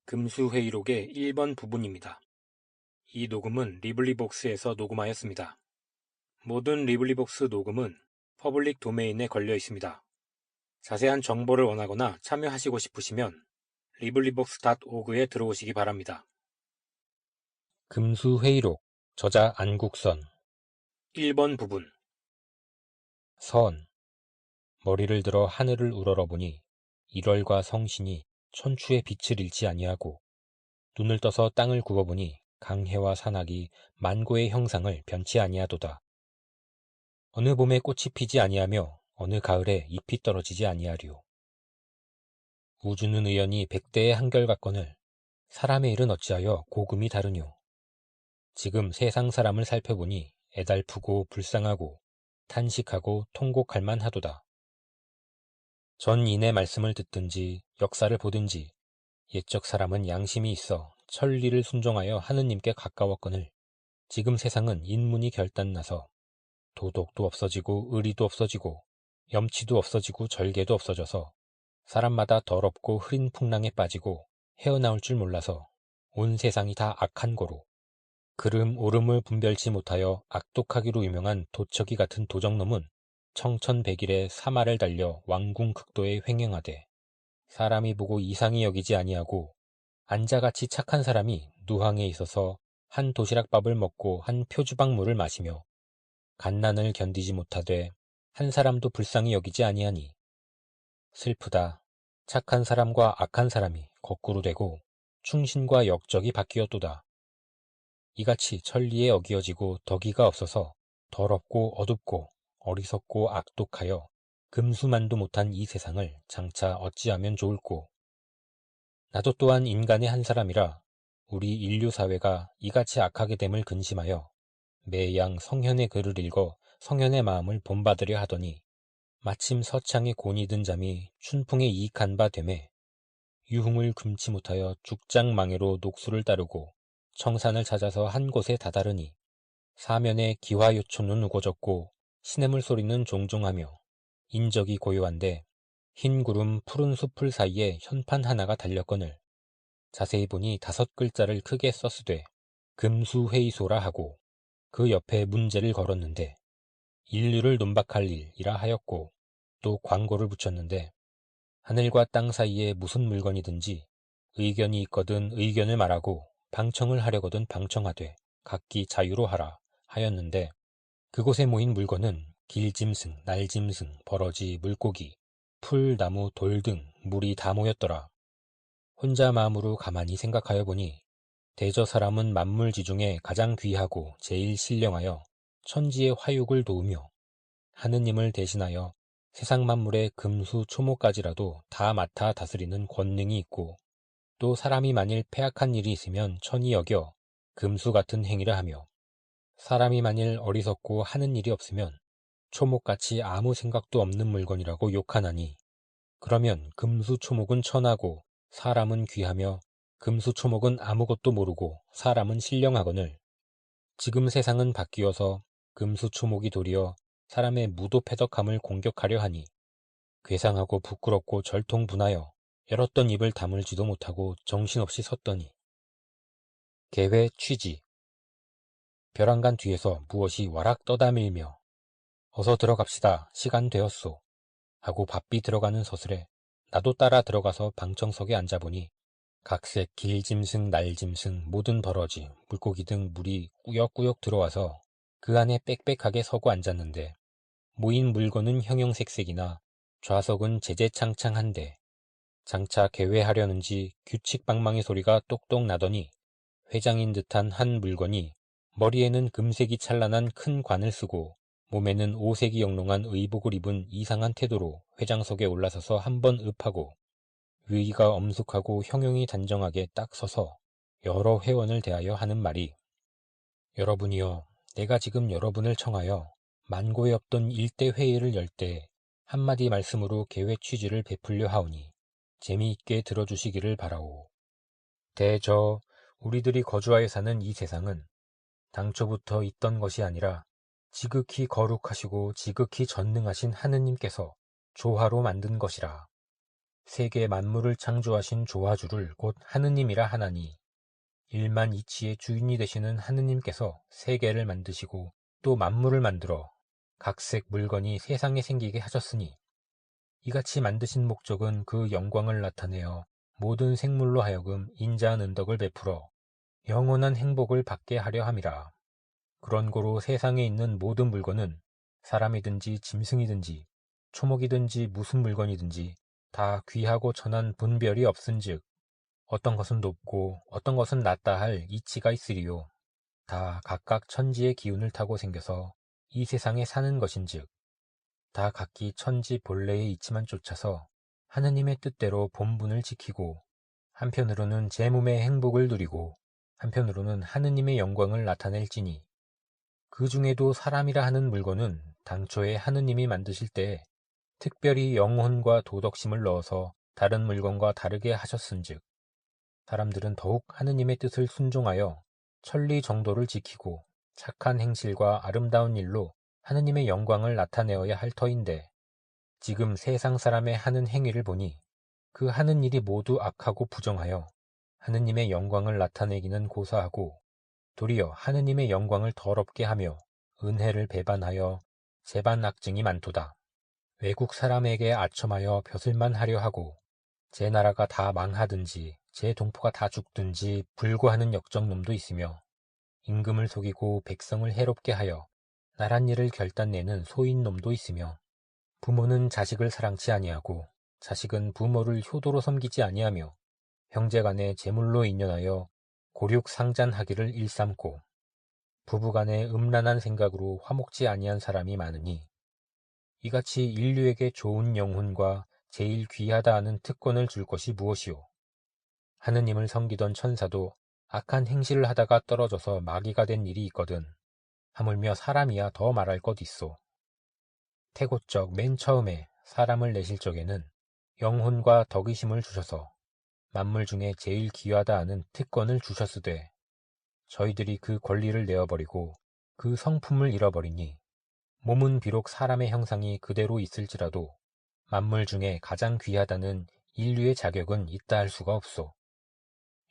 금수회의록의 1번 부분입니다. 이 녹음은 리블리복스에서 녹음하였습니다. 모든 리블리복스 녹음은 퍼블릭 도메인에 걸려 있습니다. 자세한 정보를 원하거나 참여하시고 싶으시면 librivox.org에 들어오시기 바랍니다. 금수회의록, 저자 안국선. 1번 부분. 선. 머리를 들어 하늘을 우러러보니 일월과 성신이 천추의 빛을 잃지 아니하고, 눈을 떠서 땅을 굽어보니 강해와 산악이 만고의 형상을 변치 아니하도다. 어느 봄에 꽃이 피지 아니하며 어느 가을에 잎이 떨어지지 아니하리요. 우주는 의연히 백대의 한결같거늘 사람의 일은 어찌하여 고금이 다르뇨. 지금 세상 사람을 살펴보니 애달프고 불쌍하고 탄식하고 통곡할 만하도다. 전 인의 말씀을 듣든지 역사를 보든지 옛적 사람은 양심이 있어 천리를 순종하여 하느님께 가까웠거늘 지금 세상은 인문이 결단나서 도덕도 없어지고 의리도 없어지고 염치도 없어지고 절개도 없어져서 사람마다 더럽고 흐린 풍랑에 빠지고 헤어나올 줄 몰라서 온 세상이 다 악한 거로 그름 옳음을 분별치 못하여 악독하기로 유명한 도척이 같은 도적놈은 청천백일에 사마를 달려 왕궁극도에 횡행하되 사람이 보고 이상히 여기지 아니하고 안자같이 착한 사람이 누항에 있어서 한 도시락밥을 먹고 한 표주박물을 마시며 갓난을 견디지 못하되 한 사람도 불쌍히 여기지 아니하니 슬프다. 착한 사람과 악한 사람이 거꾸로 되고 충신과 역적이 바뀌었도다. 이같이 천리에 어기어지고 덕이가 없어서 더럽고 어둡고 어리석고 악독하여 금수만도 못한 이 세상을 장차 어찌하면 좋을꼬. 나도 또한 인간의 한 사람이라 우리 인류 사회가 이같이 악하게 됨을 근심하여 매양 성현의 글을 읽어 성현의 마음을 본받으려 하더니 마침 서창에 곤이 든 잠이 춘풍에 이익한 바 되매 유흥을 금치 못하여 죽장망해로 녹수를 따르고 청산을 찾아서 한 곳에 다다르니 사면에 기화요초는 우거졌고 시냇물 소리는 종종하며 인적이 고요한데 흰 구름 푸른 숲을 사이에 현판 하나가 달렸거늘 자세히 보니 5글자를 크게 썼으되 금수회의소라 하고 그 옆에 문제를 걸었는데 인류를 논박할 일이라 하였고 또 광고를 붙였는데 하늘과 땅 사이에 무슨 물건이든지 의견이 있거든 의견을 말하고 방청을 하려거든 방청하되 각기 자유로 하라 하였는데 그곳에 모인 물건은 길짐승, 날짐승, 버러지, 물고기, 풀, 나무, 돌 등 물이 다 모였더라. 혼자 마음으로 가만히 생각하여 보니 대저 사람은 만물지 중에 가장 귀하고 제일 신령하여 천지의 화육을 도우며 하느님을 대신하여 세상 만물의 금수 초목까지라도 다 맡아 다스리는 권능이 있고 또 사람이 만일 패악한 일이 있으면 천히 여겨 금수 같은 행위를 하며 사람이 만일 어리석고 하는 일이 없으면 초목같이 아무 생각도 없는 물건이라고 욕하나니 그러면 금수 초목은 천하고 사람은 귀하며 금수 초목은 아무것도 모르고 사람은 신령하거늘 지금 세상은 바뀌어서 금수 초목이 도리어 사람의 무도패덕함을 공격하려 하니 괴상하고 부끄럽고 절통분하여 열었던 입을 다물지도 못하고 정신없이 섰더니 계회 취지 벼랑간 뒤에서 무엇이 와락 떠다밀며 어서 들어갑시다 시간 되었소 하고 바삐 들어가는 서슬에 나도 따라 들어가서 방청석에 앉아보니 각색 길짐승 날짐승 모든 버러지 물고기 등 물이 꾸역꾸역 들어와서 그 안에 빽빽하게 서고 앉았는데 모인 물건은 형형색색이나 좌석은 제재창창한데 장차 개회하려는지 규칙방망이 소리가 똑똑 나더니 회장인 듯한 한 물건이 머리에는 금색이 찬란한 큰 관을 쓰고 몸에는 오색이 영롱한 의복을 입은 이상한 태도로 회장석에 올라서서 한번 읍하고 위가 엄숙하고 형용이 단정하게 딱 서서 여러 회원을 대하여 하는 말이 여러분이여 내가 지금 여러분을 청하여 만고에 없던 일대 회의를 열 때 한마디 말씀으로 계획 취지를 베풀려 하오니 재미있게 들어주시기를 바라오. 대저 우리들이 거주하여 사는 이 세상은 당초부터 있던 것이 아니라 지극히 거룩하시고 지극히 전능하신 하느님께서 조화로 만든 것이라. 세계 만물을 창조하신 조화주를 곧 하느님이라 하나니 일만 이치의 주인이 되시는 하느님께서 세계를 만드시고 또 만물을 만들어 각색 물건이 세상에 생기게 하셨으니 이같이 만드신 목적은 그 영광을 나타내어 모든 생물로 하여금 인자한 은덕을 베풀어 영원한 행복을 받게 하려 함이라. 그런 고로 세상에 있는 모든 물건은 사람이든지 짐승이든지 초목이든지 무슨 물건이든지 다 귀하고 천한 분별이 없은즉 어떤 것은 높고 어떤 것은 낮다 할 이치가 있으리요. 다 각각 천지의 기운을 타고 생겨서 이 세상에 사는 것인즉 다 각기 천지 본래의 이치만 쫓아서 하느님의 뜻대로 본분을 지키고 한편으로는 제 몸의 행복을 누리고 한편으로는 하느님의 영광을 나타낼지니 그 중에도 사람이라 하는 물건은 당초에 하느님이 만드실 때 특별히 영혼과 도덕심을 넣어서 다른 물건과 다르게 하셨은즉 사람들은 더욱 하느님의 뜻을 순종하여 천리 정도를 지키고 착한 행실과 아름다운 일로 하느님의 영광을 나타내어야 할 터인데 지금 세상 사람의 하는 행위를 보니 그 하는 일이 모두 악하고 부정하여 하느님의 영광을 나타내기는 고사하고 도리어 하느님의 영광을 더럽게 하며 은혜를 배반하여 재반악증이 많도다. 외국 사람에게 아첨하여 벼슬만 하려 하고 제 나라가 다 망하든지 제 동포가 다 죽든지 불구하는 역적놈도 있으며 임금을 속이고 백성을 해롭게 하여 나란 일을 결단내는 소인놈도 있으며 부모는 자식을 사랑치 아니하고 자식은 부모를 효도로 섬기지 아니하며 형제간에 재물로 인연하여 고륙상잔하기를 일삼고 부부간에 음란한 생각으로 화목지 아니한 사람이 많으니 이같이 인류에게 좋은 영혼과 제일 귀하다 하는 특권을 줄 것이 무엇이오. 하느님을 섬기던 천사도 악한 행실을 하다가 떨어져서 마귀가 된 일이 있거든. 하물며 사람이야 더 말할 것 있소. 태고적 맨 처음에 사람을 내실 적에는 영혼과 덕의심을 주셔서 만물 중에 제일 귀하다 하는 특권을 주셨으되 저희들이 그 권리를 내어버리고 그 성품을 잃어버리니 몸은 비록 사람의 형상이 그대로 있을지라도 만물 중에 가장 귀하다는 인류의 자격은 있다 할 수가 없소.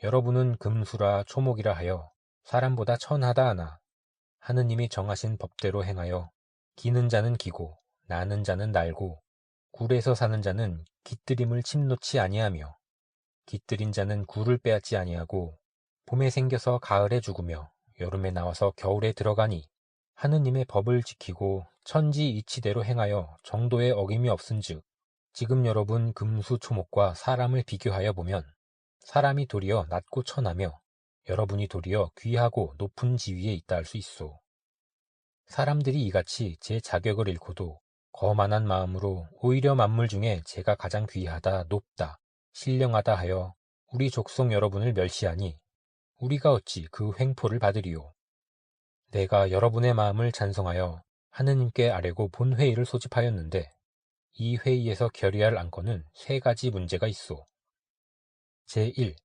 여러분은 금수라 초목이라 하여 사람보다 천하다 하나 하느님이 정하신 법대로 행하여 기는 자는 기고 나는 자는 날고 굴에서 사는 자는 깃들임을 침놓지 아니하며 깃들인 자는 굴을 빼앗지 아니하고 봄에 생겨서 가을에 죽으며 여름에 나와서 겨울에 들어가니 하느님의 법을 지키고 천지 이치대로 행하여 정도의 어김이 없은즉 지금 여러분 금수초목과 사람을 비교하여 보면 사람이 도리어 낮고 천하며 여러분이 도리어 귀하고 높은 지위에 있다 할 수 있소. 사람들이 이같이 제 자격을 잃고도 거만한 마음으로 오히려 만물 중에 제가 가장 귀하다, 높다, 신령하다 하여 우리 족속 여러분을 멸시하니 우리가 어찌 그 횡포를 받으리요. 내가 여러분의 마음을 찬성하여 하느님께 아뢰고 본 회의를 소집하였는데 이 회의에서 결의할 안건은 세 가지 문제가 있소. 제1.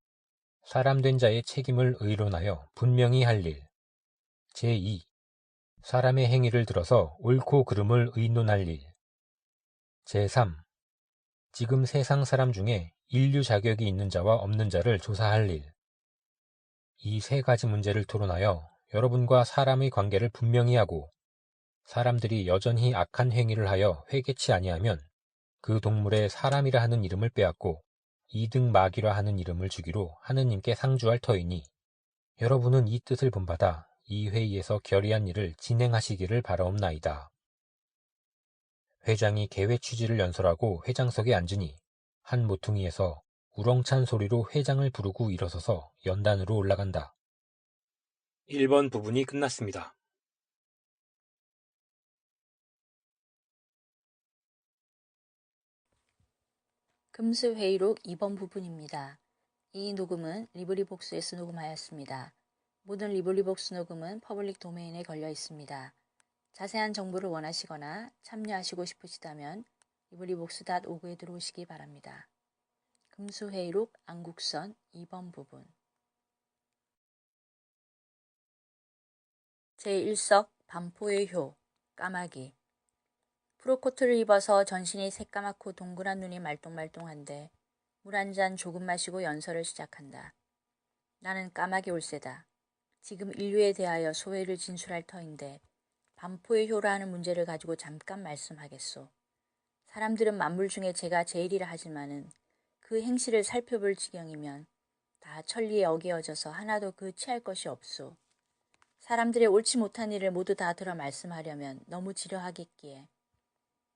사람 된 자의 책임을 의론하여 분명히 할 일. 제2. 사람의 행위를 들어서 옳고 그름을 의논할 일. 제3. 지금 세상 사람 중에 인류 자격이 있는 자와 없는 자를 조사할 일. 이 세 가지 문제를 토론하여 여러분과 사람의 관계를 분명히 하고 사람들이 여전히 악한 행위를 하여 회개치 아니하면 그 동물의 사람이라 하는 이름을 빼앗고 이등 마귀라 하는 이름을 주기로 하느님께 상주할 터이니 여러분은 이 뜻을 본받아 이 회의에서 결의한 일을 진행하시기를 바라옵나이다. 회장이 개회 취지를 연설하고 회장석에 앉으니 한 모퉁이에서 우렁찬 소리로 회장을 부르고 일어서서 연단으로 올라간다. 1번 부분이 끝났습니다. 금수회의록 2번 부분입니다. 이 녹음은 리브리복스에서 녹음하였습니다. 모든 리브리복스 녹음은 퍼블릭 도메인에 걸려 있습니다. 자세한 정보를 원하시거나 참여하시고 싶으시다면 librivox.org에 들어오시기 바랍니다. 금수회의록 안국선 2번 부분 제1석 반포의 효 까마귀 프로코트를 입어서 전신이 새까맣고 동그란 눈이 말똥말똥한데 물 한 잔 조금 마시고 연설을 시작한다. 나는 까마귀 올세다. 지금 인류에 대하여 소회를 진술할 터인데 반포의 효라는 문제를 가지고 잠깐 말씀하겠소. 사람들은 만물 중에 제가 제일이라 하지만은 그 행실을 살펴볼 지경이면 다 천리에 어기어져서 하나도 그 취할 것이 없소. 사람들의 옳지 못한 일을 모두 다 들어 말씀하려면 너무 지려하겠기에.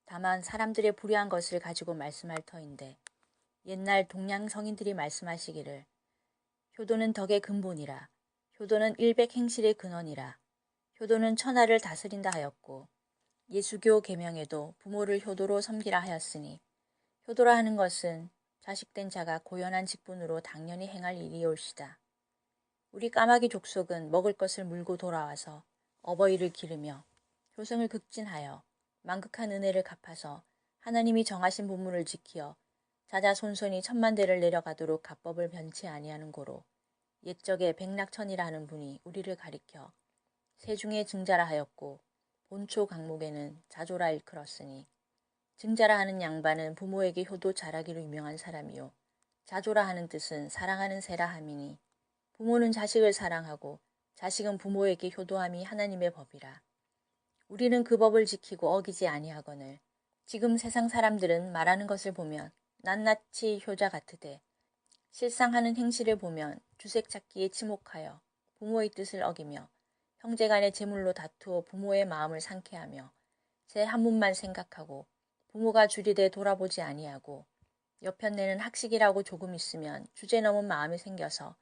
다만 사람들의 불의한 것을 가지고 말씀할 터인데 옛날 동양 성인들이 말씀하시기를 효도는 덕의 근본이라. 효도는 일백 행실의 근원이라. 효도는 천하를 다스린다 하였고 예수교 계명에도 부모를 효도로 섬기라 하였으니 효도라 하는 것은 자식된 자가 고연한 직분으로 당연히 행할 일이올시다. 우리 까마귀 족속은 먹을 것을 물고 돌아와서 어버이를 기르며 효성을 극진하여 만극한 은혜를 갚아서 하나님이 정하신 본문을 지키어 자자손손이 천만대를 내려가도록 가법을 변치 아니하는 고로 옛적에 백낙천이라 하는 분이 우리를 가리켜 세중에 증자라 하였고 본초 강목에는 자조라 일컬었으니 증자라 하는 양반은 부모에게 효도 잘하기로 유명한 사람이요 자조라 하는 뜻은 사랑하는 세라 함이니 부모는 자식을 사랑하고 자식은 부모에게 효도함이 하나님의 법이라. 우리는 그 법을 지키고 어기지 아니하거늘 지금 세상 사람들은 말하는 것을 보면 낱낱이 효자 같으되 실상 하는 행실을 보면 주색 찾기에 치목하여 부모의 뜻을 어기며 형제간의 재물로 다투어 부모의 마음을 상쾌하며 제 한 문만 생각하고 부모가 주리되 돌아보지 아니하고 여편네는 학식이라고 조금 있으면 주제 넘은 마음이 생겨서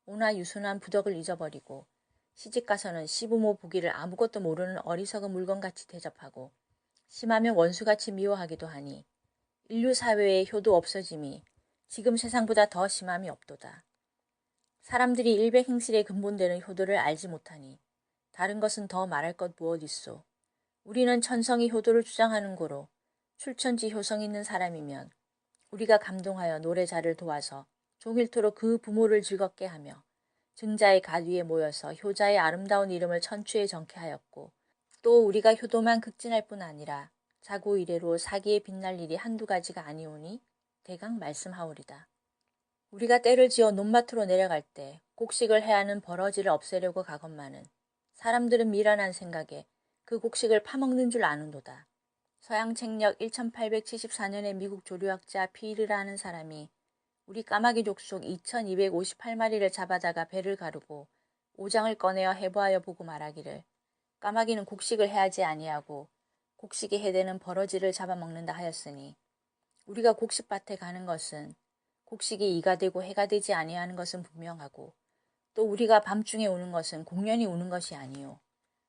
오나 유순한 부덕을 잊어버리고 시집가서는 시부모 보기를 아무것도 모르는 어리석은 물건같이 대접하고 심하면 원수같이 미워하기도 하니 인류 사회의 효도 없어짐이 지금 세상보다 더 심함이 없도다. 사람들이 일백행실의 근본되는 효도를 알지 못하니 다른 것은 더 말할 것 무엇 있소. 우리는 천성이 효도를 주장하는 고로 출천지 효성 있는 사람이면 우리가 감동하여 노래자를 도와서 종일토록 그 부모를 즐겁게 하며 증자의 가위에 모여서 효자의 아름다운 이름을 천추에 정케 하였고 또 우리가 효도만 극진할 뿐 아니라 자고 이래로 사기에 빛날 일이 한두 가지가 아니오니 대강 말씀하오리다. 우리가 때를 지어 논마트로 내려갈 때 곡식을 해야 하는 버러지를 없애려고 가건만은 사람들은 미련한 생각에 그 곡식을 파먹는 줄 아는도다. 서양 책력 1874년에 미국 조류학자 피르라는 사람이 우리 까마귀 족속 2258마리를 잡아다가 배를 가르고 오장을 꺼내어 해부하여 보고 말하기를 까마귀는 곡식을 해하지 아니하고 곡식에 해대는 버러지를 잡아먹는다 하였으니 우리가 곡식밭에 가는 것은 곡식이 이가 되고 해가 되지 아니하는 것은 분명하고 또 우리가 밤중에 오는 것은 공연히 오는 것이 아니요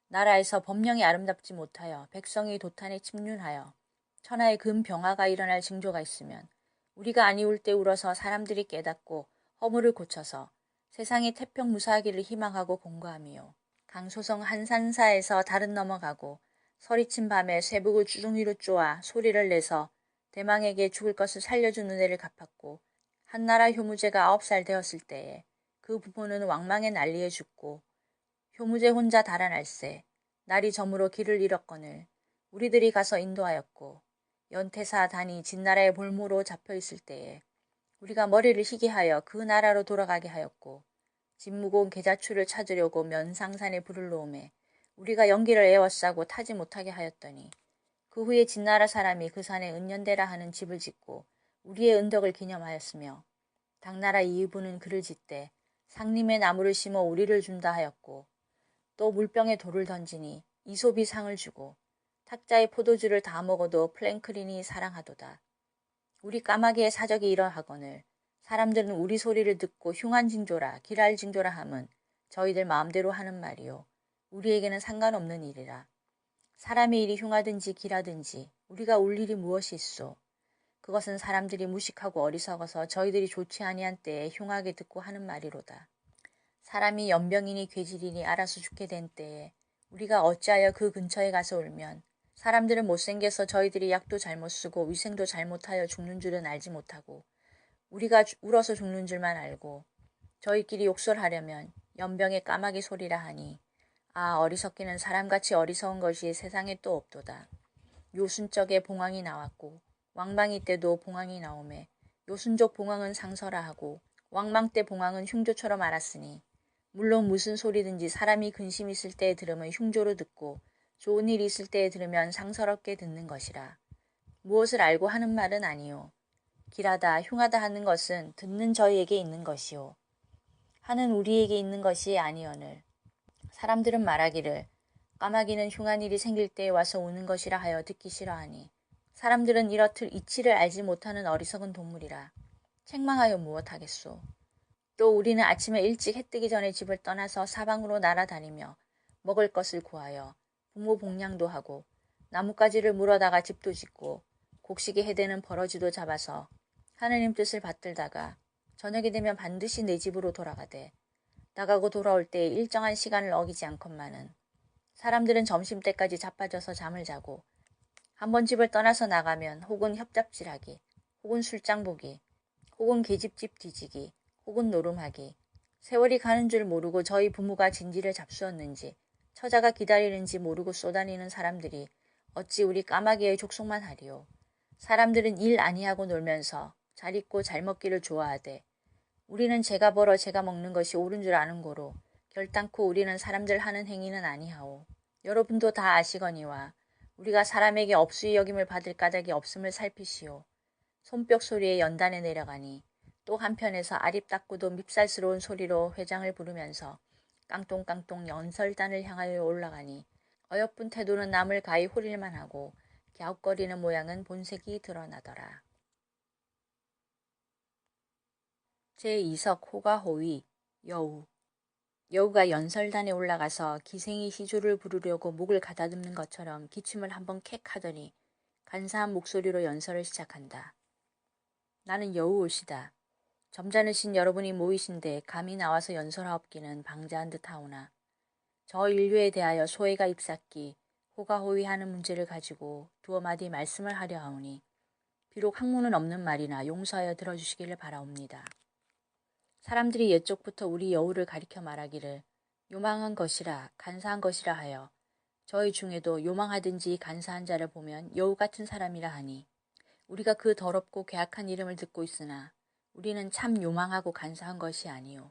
나라에서 법령이 아름답지 못하여 백성이 도탄에 침륜하여 천하의 금병화가 일어날 징조가 있으면 우리가 아니올 때 울어서 사람들이 깨닫고 허물을 고쳐서 세상이 태평무사하기를 희망하고 공고함이요. 강소성 한산사에서 달은 넘어가고 서리친 밤에 쇠북을 주둥이로 쪼아 소리를 내서 대망에게 죽을 것을 살려준 은혜를 갚았고 한나라 효무제가 9살 되었을 때에 그 부모는 왕망의 난리에 죽고 효무제 혼자 달아날세 날이 저물어 길을 잃었거늘 우리들이 가서 인도하였고 연태사 단이 진나라의 볼모로 잡혀있을 때에 우리가 머리를 희게 하여 그 나라로 돌아가게 하였고 짐 무거운 계자추를 찾으려고 면상산에 불을 놓음에 우리가 연기를 에워싸고 타지 못하게 하였더니 그 후에 진나라 사람이 그 산에 은연대라 하는 집을 짓고 우리의 은덕을 기념하였으며 당나라 이의부는 그를 짓되 상림의 나무를 심어 우리를 준다 하였고 또 물병에 돌을 던지니 이솝이 상을 주고 탁자의 포도주를 다 먹어도 플랭크린이 사랑하도다. 우리 까마귀의 사적이 이러하거늘 사람들은 우리 소리를 듣고 흉한 징조라 기랄 징조라 함은 저희들 마음대로 하는 말이요 우리에게는 상관없는 일이라. 사람의 일이 흉하든지 기라든지 우리가 울 일이 무엇이 있소. 그것은 사람들이 무식하고 어리석어서 저희들이 좋지 아니한 때에 흉하게 듣고 하는 말이로다. 사람이 연병이니 괴질이니 알아서 죽게 된 때에 우리가 어찌하여 그 근처에 가서 울면 사람들은 못생겨서 저희들이 약도 잘못 쓰고 위생도 잘못하여 죽는 줄은 알지 못하고 우리가 울어서 죽는 줄만 알고 저희끼리 욕설하려면 연병의 까마귀 소리라 하니 아 어리석기는 사람같이 어리석은 것이 세상에 또 없도다. 요순적에 봉황이 나왔고 왕방이 때도 봉황이 나오매 요순족 봉황은 상서라 하고 왕망 때 봉황은 흉조처럼 알았으니 물론 무슨 소리든지 사람이 근심 있을 때에 들으면 흉조로 듣고 좋은 일 있을 때에 들으면 상서롭게 듣는 것이라. 무엇을 알고 하는 말은 아니요. 길하다 흉하다 하는 것은 듣는 저희에게 있는 것이요. 하는 우리에게 있는 것이 아니오늘. 사람들은 말하기를 까마귀는 흉한 일이 생길 때에 와서 우는 것이라 하여 듣기 싫어하니 사람들은 이렇듯 이치를 알지 못하는 어리석은 동물이라. 책망하여 무엇하겠소. 또 우리는 아침에 일찍 해 뜨기 전에 집을 떠나서 사방으로 날아다니며 먹을 것을 구하여 부모 복량도 하고 나뭇가지를 물어다가 집도 짓고 곡식에 해대는 버러지도 잡아서 하느님 뜻을 받들다가 저녁이 되면 반드시 내 집으로 돌아가되 나가고 돌아올 때에 일정한 시간을 어기지 않건만은 사람들은 점심때까지 자빠져서 잠을 자고 한번 집을 떠나서 나가면 혹은 협잡질하기 혹은 술장 보기 혹은 계집집 뒤지기 혹은 노름하기 세월이 가는 줄 모르고 저희 부모가 진지를 잡수었는지 처자가 기다리는지 모르고 쏘다니는 사람들이 어찌 우리 까마귀의 족속만 하리요. 사람들은 일 아니하고 놀면서 잘 입고 잘 먹기를 좋아하되 우리는 제가 벌어 제가 먹는 것이 옳은 줄 아는 고로 결단코 우리는 사람들 하는 행위는 아니하오. 여러분도 다 아시거니와 우리가 사람에게 업수의 여김을 받을 까닭이 없음을 살피시오. 손뼉 소리에 연단에 내려가니 또 한편에서 아립답고도 밉살스러운 소리로 회장을 부르면서 깡똥깡똥 연설단을 향하여 올라가니 어여쁜 태도는 남을 가히 호릴만 하고 갸웃거리는 모양은 본색이 드러나더라. 제2석 호가호위 여우. 여우가 연설단에 올라가서 기생이 시조를 부르려고 목을 가다듬는 것처럼 기침을 한번 캑 하더니 간사한 목소리로 연설을 시작한다. 나는 여우 올시다. 점잖으신 여러분이 모이신데 감히 나와서 연설하옵기는 방자한 듯하오나 저 인류에 대하여 소해가 잎삭기 호가호위하는 문제를 가지고 두어 마디 말씀을 하려 하오니 비록 학문은 없는 말이나 용서하여 들어주시기를 바라옵니다. 사람들이 옛적부터 우리 여우를 가리켜 말하기를 요망한 것이라 간사한 것이라 하여 저희 중에도 요망하든지 간사한 자를 보면 여우 같은 사람이라 하니 우리가 그 더럽고 괴악한 이름을 듣고 있으나 우리는 참 요망하고 간사한 것이 아니요.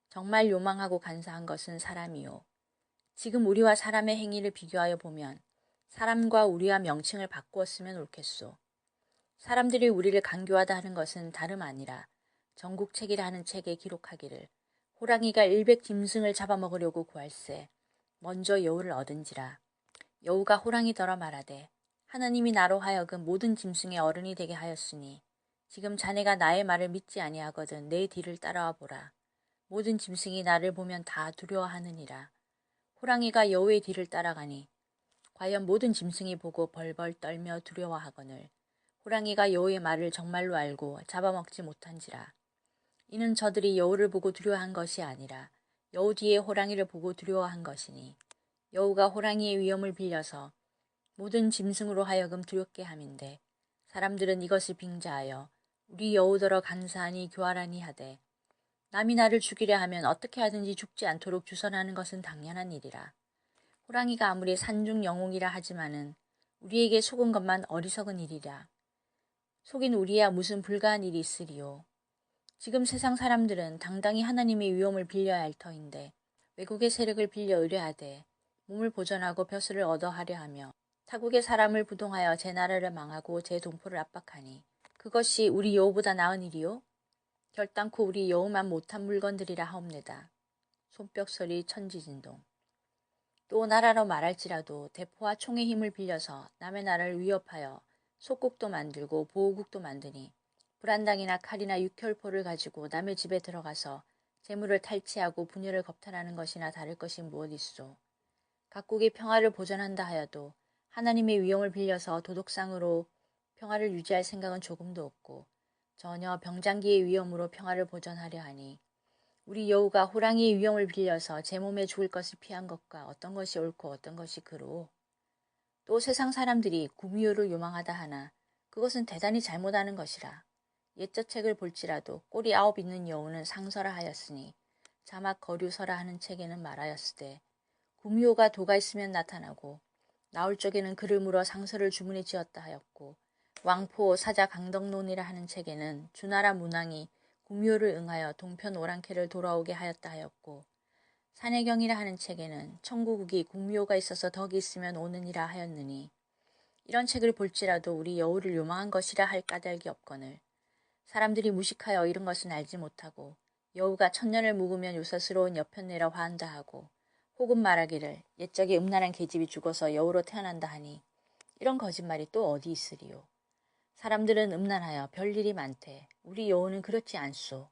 정말 요망하고 간사한 것은 사람이요. 지금 우리와 사람의 행위를 비교하여 보면 사람과 우리와 명칭을 바꾸었으면 옳겠소. 사람들이 우리를 간교하다 하는 것은 다름 아니라 전국책이라 하는 책에 기록하기를 호랑이가 100짐승을 잡아먹으려고 구할세 먼저 여우를 얻은지라. 여우가 호랑이더러 말하되 하나님이 나로 하여금 모든 짐승의 어른이 되게 하였으니 지금 자네가 나의 말을 믿지 아니하거든 내 뒤를 따라와 보라. 모든 짐승이 나를 보면 다 두려워하느니라. 호랑이가 여우의 뒤를 따라가니 과연 모든 짐승이 보고 벌벌 떨며 두려워하거늘 호랑이가 여우의 말을 정말로 알고 잡아먹지 못한지라. 이는 저들이 여우를 보고 두려워한 것이 아니라 여우 뒤에 호랑이를 보고 두려워한 것이니 여우가 호랑이의 위엄을 빌려서 모든 짐승으로 하여금 두렵게 함인데 사람들은 이것을 빙자하여 우리 여우더러 간사하니 교활하니 하되 남이 나를 죽이려 하면 어떻게 하든지 죽지 않도록 주선하는 것은 당연한 일이라. 호랑이가 아무리 산중 영웅이라 하지만은 우리에게 속은 것만 어리석은 일이라. 속인 우리야 무슨 불가한 일이 있으리요. 지금 세상 사람들은 당당히 하나님의 위엄을 빌려야 할 터인데 외국의 세력을 빌려 의뢰하되 몸을 보전하고 벼슬을 얻어하려 하며 타국의 사람을 부동하여 제 나라를 망하고 제 동포를 압박하니 그것이 우리 여우보다 나은 일이요? 결단코 우리 여우만 못한 물건들이라 하옵니다. 손뼉소리 천지진동. 또 나라로 말할지라도 대포와 총의 힘을 빌려서 남의 나라를 위협하여 속국도 만들고 보호국도 만드니 불안당이나 칼이나 육혈포를 가지고 남의 집에 들어가서 재물을 탈취하고 분열을 겁탈하는 것이나 다를 것이 무엇 있소. 각국이 평화를 보전한다 하여도 하나님의 위엄을 빌려서 도덕상으로 평화를 유지할 생각은 조금도 없고 전혀 병장기의 위엄으로 평화를 보전하려 하니 우리 여우가 호랑이의 위엄을 빌려서 제 몸에 죽을 것을 피한 것과 어떤 것이 옳고 어떤 것이 그로. 또 세상 사람들이 구미호를 요망하다 하나 그것은 대단히 잘못하는 것이라. 옛적 책을 볼지라도 꼬리 9 있는 여우는 상서라 하였으니 자막 거류서라 하는 책에는 말하였으되 구미호가 도가 있으면 나타나고 나올 적에는 그를 물어 상서를 주문에 지었다 하였고 왕포 사자 강덕론이라 하는 책에는 주나라 문왕이 구묘를 응하여 동편 오랑캐를 돌아오게 하였다 하였고, 산해경이라 하는 책에는 청구국이 공묘가 있어서 덕이 있으면 오느니라 하였느니, 이런 책을 볼지라도 우리 여우를 요망한 것이라 할 까닭이 없거늘 사람들이 무식하여 이런 것은 알지 못하고 여우가 천년을 묵으면 요사스러운 여편네라 화한다 하고, 혹은 말하기를 옛적에 음란한 계집이 죽어서 여우로 태어난다 하니, 이런 거짓말이 또 어디 있으리요. 사람들은 음란하여 별일이 많대. 우리 여우는 그렇지 않소.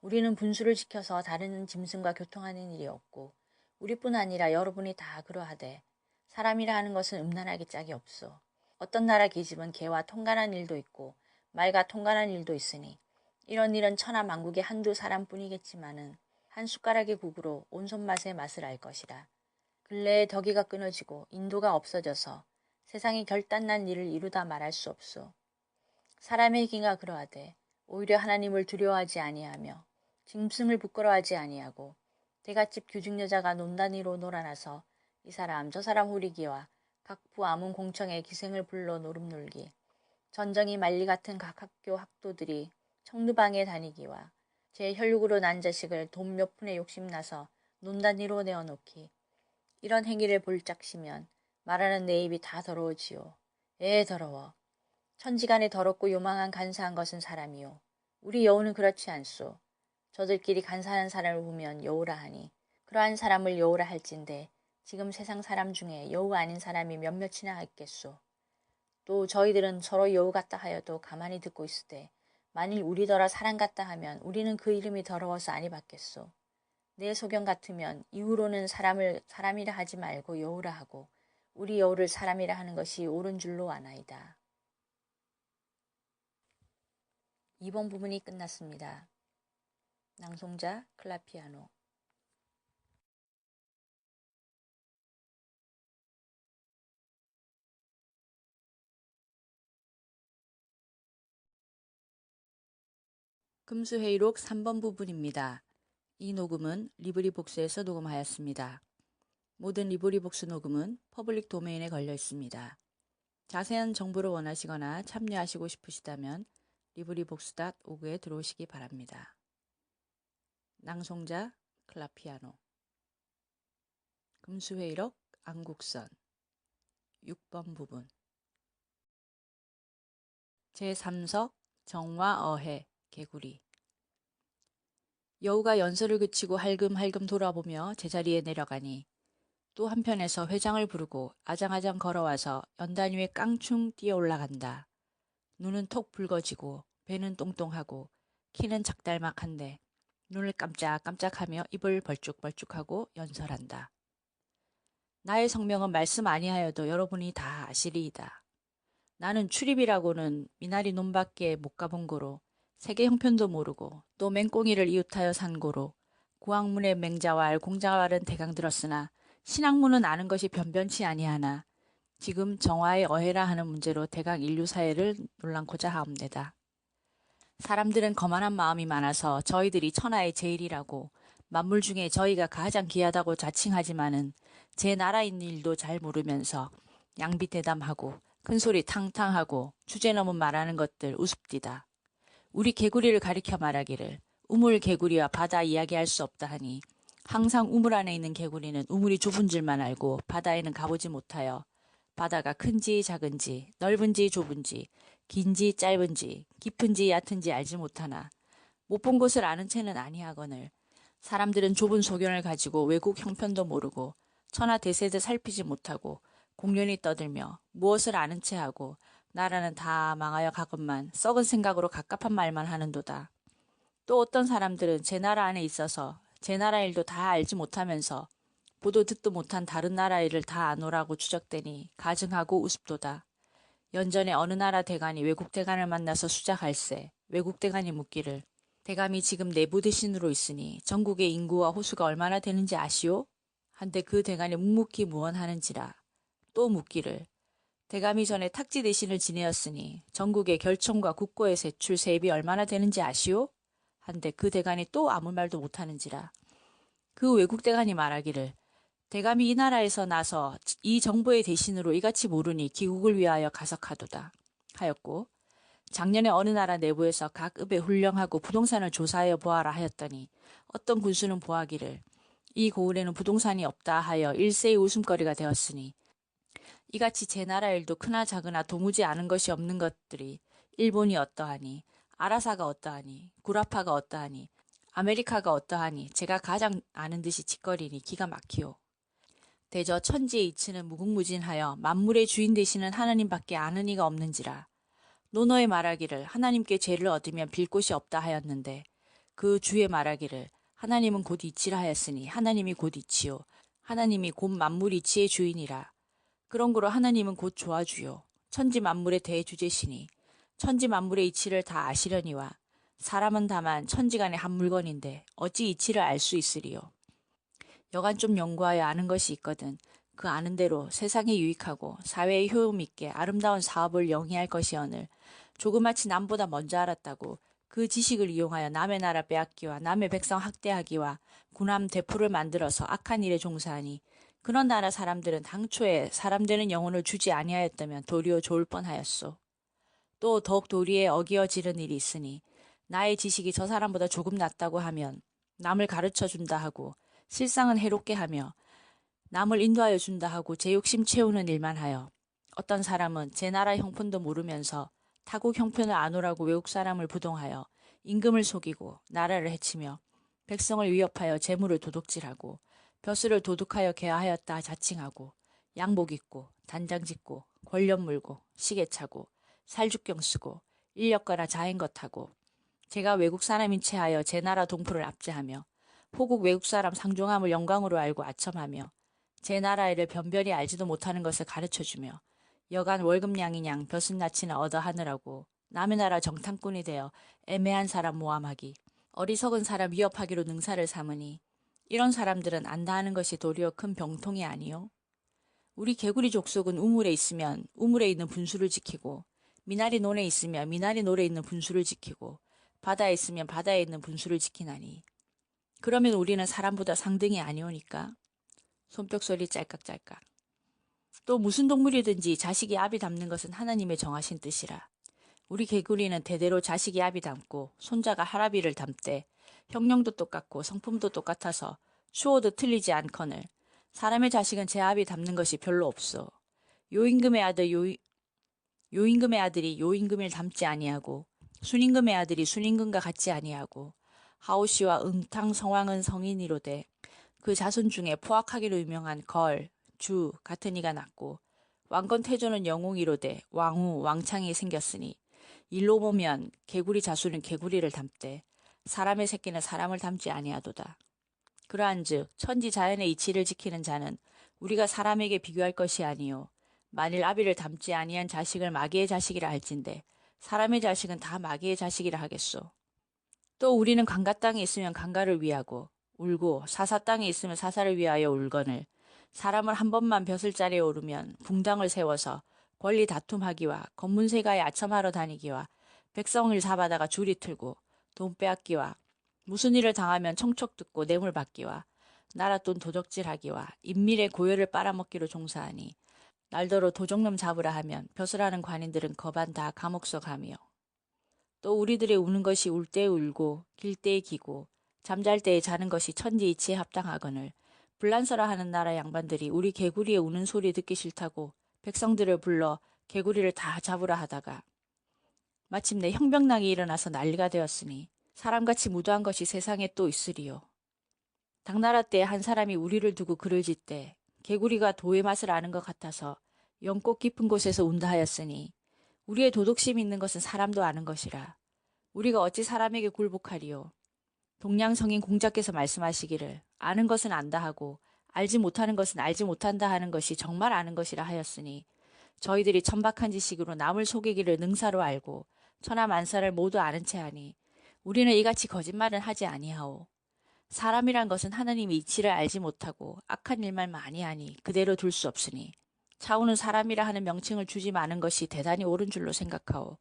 우리는 분수를 지켜서 다른 짐승과 교통하는 일이 없고, 우리뿐 아니라 여러분이 다 그러하되, 사람이라 하는 것은 음란하기 짝이 없소. 어떤 나라 계집은 개와 통간한 일도 있고 말과 통간한 일도 있으니, 이런 일은 천하 만국의 한두 사람뿐이겠지만은 한 숟가락의 국으로 온 손맛의 맛을 알 것이라. 근래에 덕이가 끊어지고 인도가 없어져서 세상이 결단난 일을 이루다 말할 수 없소. 사람의 기가 그러하되 오히려 하나님을 두려워하지 아니하며 짐승을 부끄러워하지 아니하고, 대갓집 규직 여자가 논단위로 놀아나서 이 사람 저 사람 후리기와 각부 아문 공청에 기생을 불러 노름 놀기, 전정이 만리 같은 각 학교 학도들이 청두방에 다니기와 제 혈육으로 난 자식을 돈 몇 푼에 욕심나서 논단위로 내어놓기, 이런 행위를 볼 짝시면 말하는 내 입이 다 더러워지요. 더러워. 천지간에 더럽고 요망한 간사한 것은 사람이요. 우리 여우는 그렇지 않소. 저들끼리 간사한 사람을 보면 여우라 하니, 그러한 사람을 여우라 할진대 지금 세상 사람 중에 여우 아닌 사람이 몇몇이나 있겠소. 또 저희들은 서로 여우 같다 하여도 가만히 듣고 있으되, 만일 우리더러 사람 같다 하면 우리는 그 이름이 더러워서 아니 받겠소. 내 소견 같으면 이후로는 사람을 사람이라 하지 말고 여우라 하고, 우리 여우를 사람이라 하는 것이 옳은 줄로 아나이다. 2번 부분이 끝났습니다. 낭송자 클라피아노. 금수회의록 3번 부분입니다. 이 녹음은 리브리복스에서 녹음하였습니다. 모든 리브리복스 녹음은 퍼블릭 도메인에 걸려 있습니다. 자세한 정보를 원하시거나 참여하시고 싶으시다면 librivox.org에 들어오시기 바랍니다. 낭송자 클라피아노. 금수회의록 안국선 6번 부분. 제3석 정화어해 개구리. 여우가 연설을 그치고 할금할금 돌아보며 제자리에 내려가니, 또 한편에서 회장을 부르고 아장아장 걸어와서 연단 위에 깡충 뛰어 올라간다. 눈은 톡 붉어지고 배는 똥똥하고 키는 작달막한데 눈을 깜짝깜짝하며 입을 벌쭉벌쭉하고 연설한다. 나의 성명은 말씀 아니하여도 여러분이 다 아시리이다. 나는 출입이라고는 미나리 논밖에 못 가본 고로 세계 형편도 모르고 또 맹꽁이를 이웃하여 산 고로 구학문의 맹자왈 공자왈은 대강 들었으나 신학문은 아는 것이 변변치 아니하나 지금 정화의 어해라 하는 문제로 대강 인류사회를 논란코자 하옵내다. 사람들은 거만한 마음이 많아서 저희들이 천하의 제일이라고 만물 중에 저희가 가장 귀하다고 자칭하지만은 제 나라 있는 일도 잘 모르면서 양비대담하고 큰소리 탕탕하고 주제 넘은 말하는 것들 우습디다. 우리 개구리를 가리켜 말하기를 우물 개구리와 바다 이야기할 수 없다 하니, 항상 우물 안에 있는 개구리는 우물이 좁은 줄만 알고 바다에는 가보지 못하여 바다가 큰지 작은지 넓은지 좁은지 긴지 짧은지 깊은지 얕은지 알지 못하나 못 본 곳을 아는 채는 아니하거늘, 사람들은 좁은 소견을 가지고 외국 형편도 모르고 천하 대세도 살피지 못하고 공연히 떠들며 무엇을 아는 채 하고 나라는 다 망하여 가건만 썩은 생각으로 갑갑한 말만 하는도다. 또 어떤 사람들은 제 나라 안에 있어서 제 나라 일도 다 알지 못하면서 보도 듣도 못한 다른 나라 일을 다 아노라고 추적되니 가증하고 우습도다. 연전에 어느 나라 대간이 외국 대간을 만나서 수작할세 외국 대간이 묻기를 대감이 지금 내부 대신으로 있으니 전국의 인구와 호수가 얼마나 되는지 아시오? 한데 그 대간이 묵묵히 무언하는지라. 또 묻기를 대감이 전에 탁지 대신을 지내었으니 전국의 결청과 국고의 세출 세입이 얼마나 되는지 아시오? 한데 그 대간이 또 아무 말도 못하는지라. 그 외국 대간이 말하기를 대감이 이 나라에서 나서 이 정부의 대신으로 이같이 모르니 기국을 위하여 가석하도다. 하였고 작년에 어느 나라 내부에서 각 읍의 훌륭하고 부동산을 조사하여 보아라 하였더니 어떤 군수는 보아기를 이 고을에는 부동산이 없다 하여 일세의 웃음거리가 되었으니 이같이 제 나라 일도 크나 작으나 도무지 아는 것이 없는 것들이 일본이 어떠하니 아라사가 어떠하니 구라파가 어떠하니 아메리카가 어떠하니 제가 가장 아는 듯이 짓거리니 기가 막히오. 대저 천지의 이치는 무궁무진하여 만물의 주인 되시는 하나님밖에 아는 이가 없는지라. 노노의 말하기를 하나님께 죄를 얻으면 빌 곳이 없다 하였는데 그 주의 말하기를 하나님은 곧 이치라 하였으니 하나님이 곧 이치요 하나님이 곧 만물 이치의 주인이라. 그런고로 하나님은 곧 조아주요 천지 만물의 대주제시니 천지 만물의 이치를 다 아시려니와 사람은 다만 천지간의 한 물건인데 어찌 이치를 알 수 있으리요. 여간 좀 연구하여 아는 것이 있거든 그 아는 대로 세상에 유익하고 사회에 효용있게 아름다운 사업을 영위할 것이오늘 조그마치 남보다 먼저 알았다고 그 지식을 이용하여 남의 나라 빼앗기와 남의 백성 학대하기와 군함 대포를 만들어서 악한 일에 종사하니 그런 나라 사람들은 당초에 사람 되는 영혼을 주지 아니하였다면 도리어 좋을 뻔하였소. 또 더욱 도리에 어기어지른 일이 있으니 나의 지식이 저 사람보다 조금 낫다고 하면 남을 가르쳐준다 하고 실상은 해롭게 하며 남을 인도하여 준다 하고 제 욕심 채우는 일만 하여 어떤 사람은 제 나라 형편도 모르면서 타국 형편을 아노라고 외국 사람을 부동하여 임금을 속이고 나라를 해치며 백성을 위협하여 재물을 도둑질하고 벼슬을 도둑하여 개화하였다 자칭하고 양복 입고 단장 짓고 권력 물고 시계 차고 살죽경 쓰고 인력거나 자행것 하고 제가 외국 사람인 체하여 제 나라 동포를 압제하며 호국 외국 사람 상종함을 영광으로 알고 아첨하며 제 나라 일을 변변히 알지도 못하는 것을 가르쳐주며 여간 월급냥이냥 벼슬나치나 얻어 하느라고 남의 나라 정탐꾼이 되어 애매한 사람 모함하기 어리석은 사람 위협하기로 능사를 삼으니 이런 사람들은 안다 하는 것이 도리어 큰 병통이 아니요. 우리 개구리 족속은 우물에 있으면 우물에 있는 분수를 지키고 미나리 논에 있으면 미나리 논에 있는 분수를 지키고 바다에 있으면 바다에 있는 분수를 지키나니 그러면 우리는 사람보다 상등이 아니오니까. 손뼉 소리 짤깍짤깍. 또 무슨 동물이든지 자식이 압이 담는 것은 하나님의 정하신 뜻이라. 우리 개구리는 대대로 자식이 압이 담고 손자가 할아비를 담되 형령도 똑같고 성품도 똑같아서 추호도 틀리지 않거늘 사람의 자식은 제 압이 담는 것이 별로 없어. 요임금의 아들이 요임금을 닮지 아니하고 순임금의 아들이 순임금과 같지 아니하고 하오씨와 응탕 성왕은 성인이로되 그 자손 중에 포악하기로 유명한 걸, 주 같은 이가 났고 왕건 태조는 영웅이로되 왕후, 왕창이 생겼으니 일로 보면 개구리 자손은 개구리를 닮되 사람의 새끼는 사람을 닮지 아니하도다. 그러한즉 천지 자연의 이치를 지키는 자는 우리가 사람에게 비교할 것이 아니요 만일 아비를 닮지 아니한 자식을 마귀의 자식이라 할진대 사람의 자식은 다 마귀의 자식이라 하겠소. 또 우리는 강가 땅에 있으면 강가를 위하고 울고 사사 땅에 있으면 사사를 위하여 울거늘 사람을 한 번만 벼슬자리에 오르면 붕당을 세워서 권리 다툼하기와 검문세가에 아첨하러 다니기와 백성을 잡아다가 줄이 틀고 돈 빼앗기와 무슨 일을 당하면 청촉 듣고 뇌물 받기와 나랏돈 도적질하기와 인밀의 고열을 빨아먹기로 종사하니 날더러 도적놈 잡으라 하면 벼슬하는 관인들은 거반 다 감옥서 가며 또 우리들의 우는 것이 울 때에 울고 길 때에 기고 잠잘 때에 자는 것이 천지이치에 합당하거늘 불란서라 하는 나라 양반들이 우리 개구리의 우는 소리 듣기 싫다고 백성들을 불러 개구리를 다 잡으라 하다가 마침내 형병락이 일어나서 난리가 되었으니 사람같이 무도한 것이 세상에 또 있으리요. 당나라 때 한 사람이 우리를 두고 글을 짓되 개구리가 도의 맛을 아는 것 같아서 영꽃 깊은 곳에서 운다 하였으니 우리의 도덕심 있는 것은 사람도 아는 것이라. 우리가 어찌 사람에게 굴복하리요. 동양성인 공자께서 말씀하시기를 아는 것은 안다 하고 알지 못하는 것은 알지 못한다 하는 것이 정말 아는 것이라 하였으니 저희들이 천박한 지식으로 남을 속이기를 능사로 알고 천하만사를 모두 아는 체하니 우리는 이같이 거짓말은 하지 아니하오. 사람이란 것은 하나님의 이치를 알지 못하고 악한 일만 많이 하니 그대로 둘 수 없으니 차후는 사람이라 하는 명칭을 주지 마는 것이 대단히 옳은 줄로 생각하오.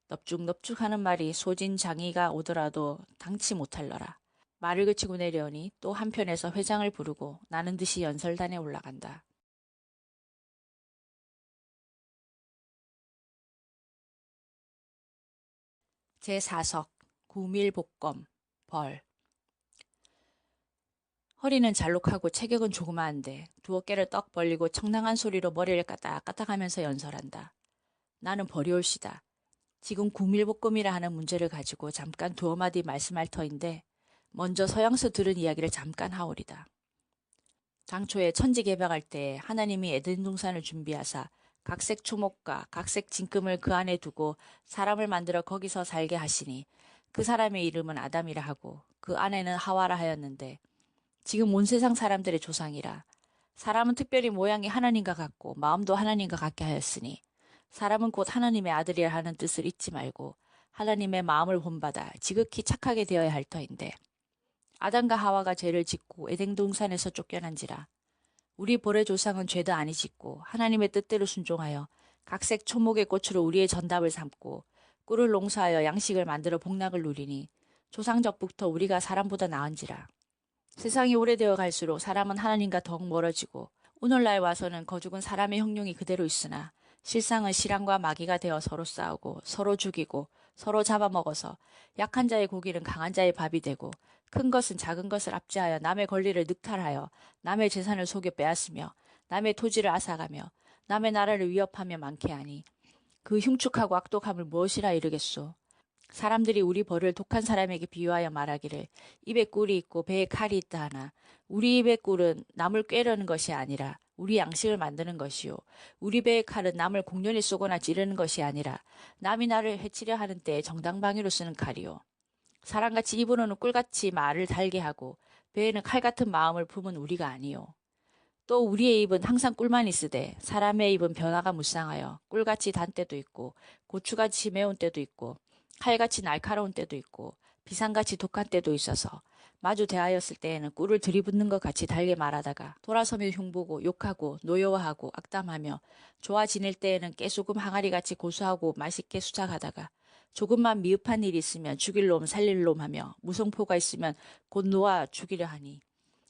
넙죽넙죽하는 말이 소진장이가 오더라도 당치 못할러라. 말을 그치고 내려오니 또 한편에서 회장을 부르고 나는 듯이 연설단에 올라간다. 제4석 구밀복검 벌. 허리는 잘록하고 체격은 조그마한데 두 어깨를 떡 벌리고 청량한 소리로 머리를 까딱까딱하면서 연설한다. 나는 벌이올시다. 지금 구밀복검이라 하는 문제를 가지고 잠깐 두어 마디 말씀할 터인데 먼저 서양서 들은 이야기를 잠깐 하오리다. 당초에 천지 개박할 때 하나님이 에덴 동산을 준비하사 각색 초목과 각색 진금을 그 안에 두고 사람을 만들어 거기서 살게 하시니 그 사람의 이름은 아담이라 하고 그 아내는 하와라 하였는데 지금 온 세상 사람들의 조상이라. 사람은 특별히 모양이 하나님과 같고 마음도 하나님과 같게 하였으니 사람은 곧 하나님의 아들이라 하는 뜻을 잊지 말고 하나님의 마음을 본받아 지극히 착하게 되어야 할 터인데 아담과 하와가 죄를 짓고 에덴 동산에서 쫓겨난지라. 우리 볼의 조상은 죄도 아니 짓고 하나님의 뜻대로 순종하여 각색 초목의 꽃으로 우리의 전답을 삼고 꿀을 농사하여 양식을 만들어 복락을 누리니 조상적부터 우리가 사람보다 나은지라. 세상이 오래되어 갈수록 사람은 하나님과 더욱 멀어지고 오늘날 와서는 거죽은 사람의 형용이 그대로 있으나 실상은 실랑과 마귀가 되어 서로 싸우고 서로 죽이고 서로 잡아먹어서 약한 자의 고기는 강한 자의 밥이 되고 큰 것은 작은 것을 압제하여 남의 권리를 늑탈하여 남의 재산을 속여 빼앗으며 남의 토지를 앗아가며 남의 나라를 위협하며 많게 하니 그 흉측하고 악독함을 무엇이라 이르겠소. 사람들이 우리 벌을 독한 사람에게 비유하여 말하기를 입에 꿀이 있고 배에 칼이 있다 하나 우리 입의 꿀은 남을 꾀려는 것이 아니라 우리 양식을 만드는 것이요 우리 배의 칼은 남을 공연히 쏘거나 찌르는 것이 아니라 남이 나를 해치려 하는 때에 정당방위로 쓰는 칼이요. 사람같이 입으로는 꿀같이 말을 달게 하고 배에는 칼같은 마음을 품은 우리가 아니요. 또 우리의 입은 항상 꿀만 있으되 사람의 입은 변화가 무쌍하여 꿀같이 단 때도 있고 고추같이 매운 때도 있고 칼같이 날카로운 때도 있고 비상같이 독한 때도 있어서 마주 대하였을 때에는 꿀을 들이붓는 것 같이 달게 말하다가 돌아서며 흉보고 욕하고 노여워하고 악담하며 좋아 지낼 때에는 깨소금 항아리같이 고소하고 맛있게 수작하다가 조금만 미흡한 일이 있으면 죽일 놈 살릴 놈 하며 무성포가 있으면 곧 놓아 죽이려 하니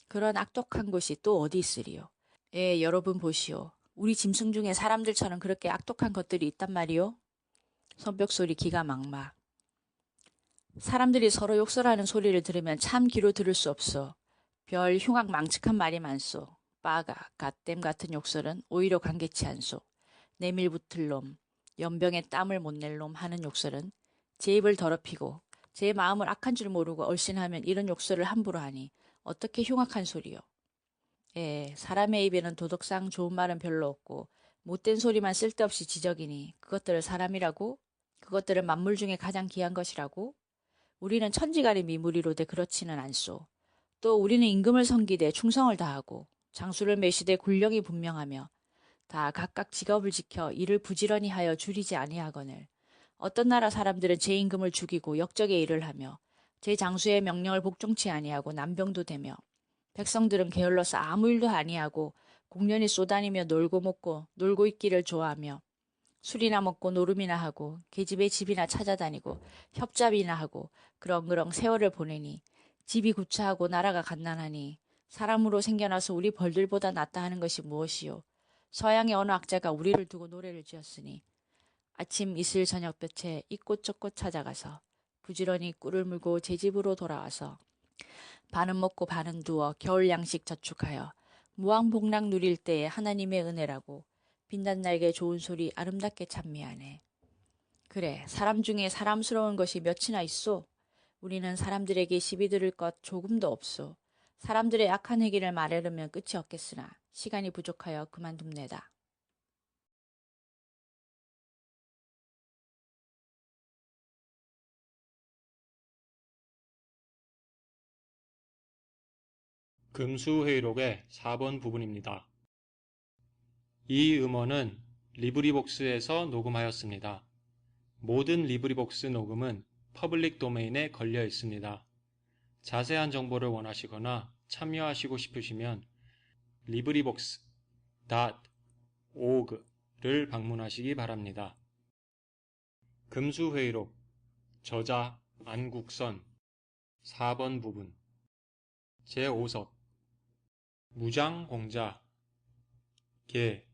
그런 악독한 곳이 또 어디 있으리요. 예, 여러분 보시오. 우리 짐승 중에 사람들처럼 그렇게 악독한 것들이 있단 말이오. 손뼉소리 기가 막막. 사람들이 서로 욕설하는 소리를 들으면 참 귀로 들을 수 없어. 별 흉악 망측한 말이 많소. 빠가, 갓댐 같은 욕설은 오히려 관계치 않소. 내밀붙을 놈, 연병에 땀을 못 낼 놈 하는 욕설은 제 입을 더럽히고 제 마음을 악한 줄 모르고 얼씬하면 이런 욕설을 함부로 하니 어떻게 흉악한 소리요. 예, 사람의 입에는 도덕상 좋은 말은 별로 없고 못된 소리만 쓸데없이 지적이니 그것들을 사람이라고? 그것들은 만물 중에 가장 귀한 것이라고? 우리는 천지간의 미물이로되 그렇지는 않소. 또 우리는 임금을 섬기되 충성을 다하고 장수를 매시되 군령이 분명하며 다 각각 직업을 지켜 일을 부지런히 하여 줄이지 아니하거늘 어떤 나라 사람들은 제 임금을 죽이고 역적의 일을 하며 제 장수의 명령을 복종치 아니하고 난병도 되며 백성들은 게을러서 아무 일도 아니하고 공연히 쏘다니며 놀고 먹고 놀고 있기를 좋아하며 술이나 먹고 노름이나 하고 계집의 집이나 찾아다니고 협잡이나 하고 그렁그렁 세월을 보내니 집이 구차하고 나라가 갓난하니 사람으로 생겨나서 우리 벌들보다 낫다 하는 것이 무엇이요. 서양의 어느 학자가 우리를 두고 노래를 지었으니 아침 이슬 저녁 볕에 이꽃 저꽃 찾아가서 부지런히 꿀을 물고 제 집으로 돌아와서 반은 먹고 반은 두어 겨울 양식 저축하여 무왕복락 누릴 때에 하나님의 은혜라고 빛난날개 좋은 소리 아름답게 찬미하네. 그래, 사람 중에 사람스러운 것이 몇이나 있소? 우리는 사람들에게 시비 들을 것 조금도 없소. 사람들의 악한 행위를 말하려면 끝이 없겠으나 시간이 부족하여 그만둡니다. 금수회의록의 4번 부분입니다. 이 음원은 리브리복스에서 녹음하였습니다. 모든 리브리복스 녹음은 퍼블릭 도메인에 걸려 있습니다. 자세한 정보를 원하시거나 참여하시고 싶으시면 librivox.org를 방문하시기 바랍니다. 금수회의록 저자 안국선 4번 부분 제5석 무장공자 개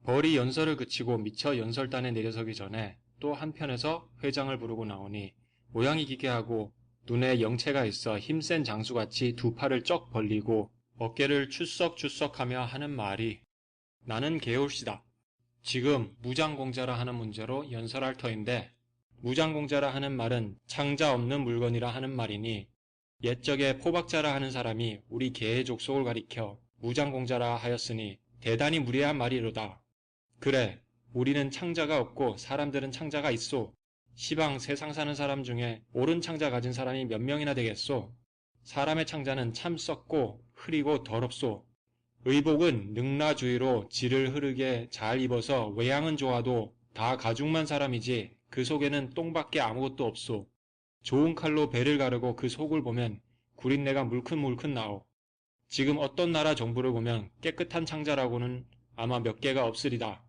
벌이 연설을 그치고 미처 연설단에 내려서기 전에 또 한편에서 회장을 부르고 나오니 모양이 기괴하고 눈에 영체가 있어 힘센 장수같이 두 팔을 쩍 벌리고 어깨를 추석추석하며 하는 말이 나는 개울씨다. 지금 무장공자라 하는 문제로 연설할 터인데 무장공자라 하는 말은 창자 없는 물건이라 하는 말이니 옛적에 포박자라 하는 사람이 우리 개의 족속을 가리켜 무장공자라 하였으니 대단히 무례한 말이로다. 그래, 우리는 창자가 없고 사람들은 창자가 있소. 시방 세상 사는 사람 중에 옳은 창자 가진 사람이 몇 명이나 되겠소. 사람의 창자는 참 썩고 흐리고 더럽소. 의복은 능라주의로 질을 흐르게 잘 입어서 외양은 좋아도 다 가죽만 사람이지 그 속에는 똥밖에 아무것도 없소. 좋은 칼로 배를 가르고 그 속을 보면 구린내가 물큰물큰 나오. 지금 어떤 나라 정부를 보면 깨끗한 창자라고는 아마 몇 개가 없으리다.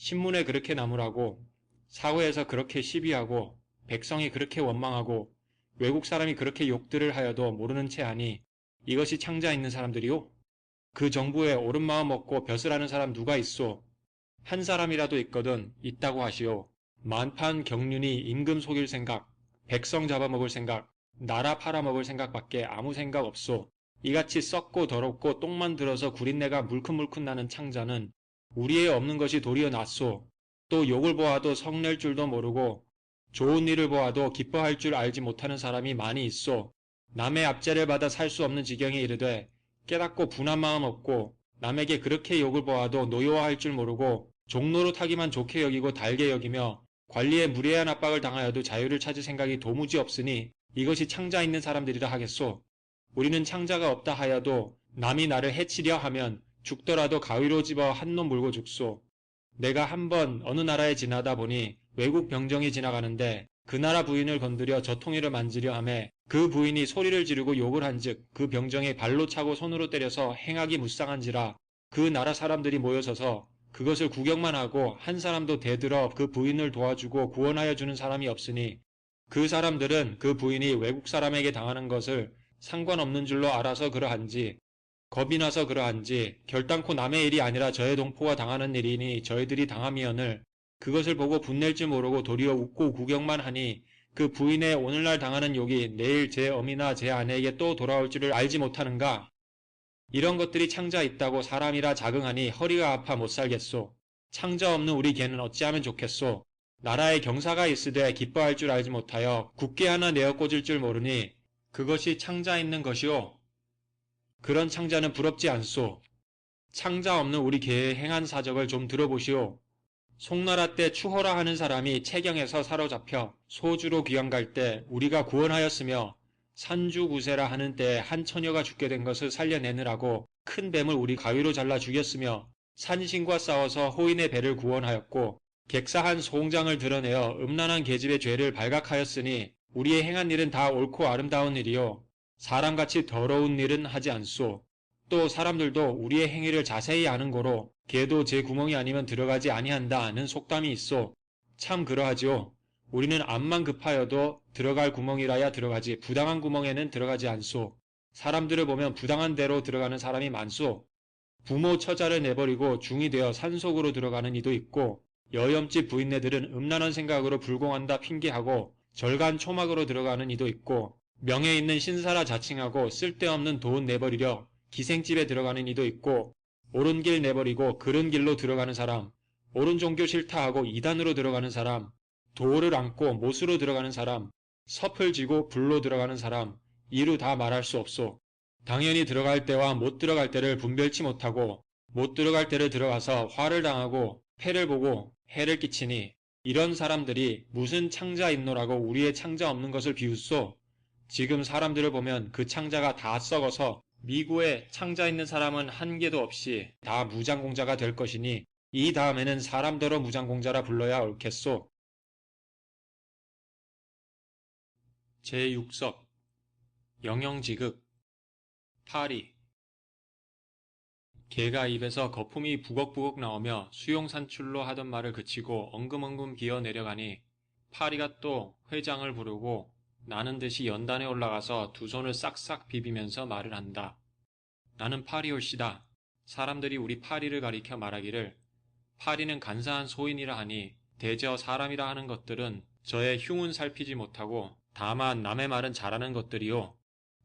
신문에 그렇게 나무라고 사회에서 그렇게 시비하고 백성이 그렇게 원망하고 외국 사람이 그렇게 욕들을 하여도 모르는 채 하니 이것이 창자 있는 사람들이요? 그 정부에 옳은 마음 없고 벼슬 하는 사람 누가 있소? 한 사람이라도 있거든 있다고 하시오. 만판 경륜이 임금 속일 생각, 백성 잡아먹을 생각, 나라 팔아먹을 생각밖에 아무 생각 없소. 이같이 썩고 더럽고 똥만 들어서 구린내가 물큰물큰 나는 창자는 우리에 없는 것이 도리어 낫소. 또 욕을 보아도 성낼 줄도 모르고 좋은 일을 보아도 기뻐할 줄 알지 못하는 사람이 많이 있소. 남의 압제를 받아 살 수 없는 지경에 이르되 깨닫고 분한 마음 없고 남에게 그렇게 욕을 보아도 노여워할 줄 모르고 종로로 타기만 좋게 여기고 달게 여기며 관리에 무례한 압박을 당하여도 자유를 찾을 생각이 도무지 없으니 이것이 창자 있는 사람들이라 하겠소. 우리는 창자가 없다 하여도 남이 나를 해치려 하면 죽더라도 가위로 집어 한 놈 물고 죽소. 내가 한번 어느 나라에 지나다 보니 외국 병정이 지나가는데 그 나라 부인을 건드려 젖통이를 만지려 하매 그 부인이 소리를 지르고 욕을 한즉 그 병정이 발로 차고 손으로 때려서 행하기 무쌍한지라 그 나라 사람들이 모여서서 그것을 구경만 하고 한 사람도 대들어 그 부인을 도와주고 구원하여 주는 사람이 없으니 그 사람들은 그 부인이 외국 사람에게 당하는 것을 상관없는 줄로 알아서 그러한지 겁이 나서 그러한지 결단코 남의 일이 아니라 저의 동포가 당하는 일이니 저희들이 당하미언을 그것을 보고 분낼 줄 모르고 도리어 웃고 구경만 하니 그 부인의 오늘날 당하는 욕이 내일 제 어미나 제 아내에게 또 돌아올 줄을 알지 못하는가? 이런 것들이 창자 있다고 사람이라 자긍하니 허리가 아파 못 살겠소. 창자 없는 우리 개는 어찌하면 좋겠소. 나라에 경사가 있으되 기뻐할 줄 알지 못하여 굳게 하나 내어 꽂을 줄 모르니 그것이 창자 있는 것이오. 그런 창자는 부럽지 않소. 창자 없는 우리 개의 행한 사적을 좀 들어보시오. 송나라 때 추호라 하는 사람이 채경에서 사로잡혀 소주로 귀양 갈 때 우리가 구원하였으며 산주구세라 하는 때에 한 처녀가 죽게 된 것을 살려내느라고 큰 뱀을 우리 가위로 잘라 죽였으며 산신과 싸워서 호인의 배를 구원하였고 객사한 송장을 드러내어 음란한 계집의 죄를 발각하였으니 우리의 행한 일은 다 옳고 아름다운 일이요 사람같이 더러운 일은 하지 않소. 또 사람들도 우리의 행위를 자세히 아는 고로 개도 제 구멍이 아니면 들어가지 아니한다 하는 속담이 있소. 참 그러하지요. 우리는 암만 급하여도 들어갈 구멍이라야 들어가지 부당한 구멍에는 들어가지 않소. 사람들을 보면 부당한 대로 들어가는 사람이 많소. 부모 처자를 내버리고 중이 되어 산속으로 들어가는 이도 있고 여염집 부인네들은 음란한 생각으로 불공한다 핑계하고 절간 초막으로 들어가는 이도 있고 명예 있는 신사라 자칭하고 쓸데없는 돈 내버리려 기생집에 들어가는 이도 있고 옳은 길 내버리고 그른 길로 들어가는 사람, 옳은 종교 싫다 하고 이단으로 들어가는 사람, 도를 안고 못으로 들어가는 사람, 섭을 지고 불로 들어가는 사람, 이루 다 말할 수 없소. 당연히 들어갈 때와 못 들어갈 때를 분별치 못하고 못 들어갈 때를 들어가서 화를 당하고 패를 보고 해를 끼치니 이런 사람들이 무슨 창자 있노라고 우리의 창자 없는 것을 비웃소. 지금 사람들을 보면 그 창자가 다 썩어서 미구에 창자 있는 사람은 한 개도 없이 다 무장공자가 될 것이니 이 다음에는 사람더러 무장공자라 불러야 옳겠소. 제6석 영영지극 파리 개가 입에서 거품이 부걱부걱 나오며 수용산출로 하던 말을 그치고 엉금엉금 기어 내려가니 파리가 또 회장을 부르고 나는 듯이 연단에 올라가서 두 손을 싹싹 비비면서 말을 한다. 나는 파리올시다. 사람들이 우리 파리를 가리켜 말하기를 파리는 간사한 소인이라 하니 대저 사람이라 하는 것들은 저의 흉은 살피지 못하고 다만 남의 말은 잘하는 것들이요.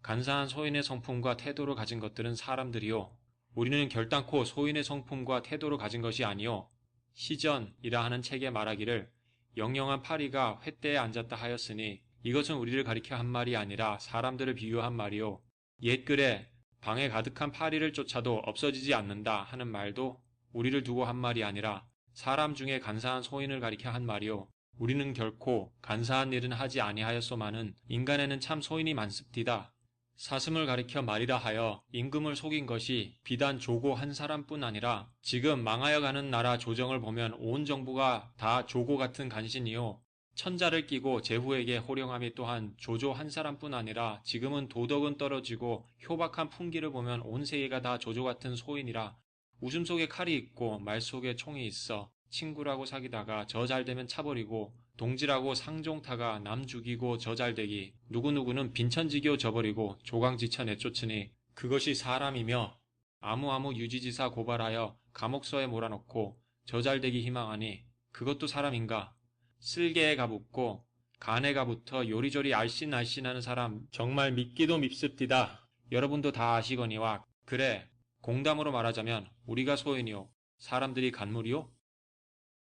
간사한 소인의 성품과 태도를 가진 것들은 사람들이요. 우리는 결단코 소인의 성품과 태도를 가진 것이 아니요. 시전이라 하는 책에 말하기를 영영한 파리가 횃대에 앉았다 하였으니 이것은 우리를 가리켜 한 말이 아니라 사람들을 비유한 말이요. 옛글에 방에 가득한 파리를 쫓아도 없어지지 않는다 하는 말도 우리를 두고 한 말이 아니라 사람 중에 간사한 소인을 가리켜 한 말이요. 우리는 결코 간사한 일은 하지 아니하였소마는 인간에는 참 소인이 많습디다. 사슴을 가리켜 말이라 하여 임금을 속인 것이 비단 조고 한 사람뿐 아니라 지금 망하여 가는 나라 조정을 보면 온 정부가 다 조고 같은 간신이요. 천자를 끼고 제후에게 호령함이 또한 조조 한 사람뿐 아니라 지금은 도덕은 떨어지고 효박한 풍기를 보면 온 세계가 다 조조 같은 소인이라. 웃음 속에 칼이 있고 말 속에 총이 있어 친구라고 사귀다가 저 잘되면 차버리고 동지라고 상종타가 남 죽이고 저 잘되기 누구누구는 빈천지교 저버리고 조강지쳐 내쫓으니 그것이 사람이며 아무아무 유지지사 고발하여 감옥서에 몰아넣고 저 잘되기 희망하니 그것도 사람인가. 쓸개에 가붙고 간에 가붙어 요리조리 알씬알씬하는 사람 정말 믿기도 밉습디다. 여러분도 다 아시거니와 그래 공담으로 말하자면 우리가 소인이요 사람들이 간물이요?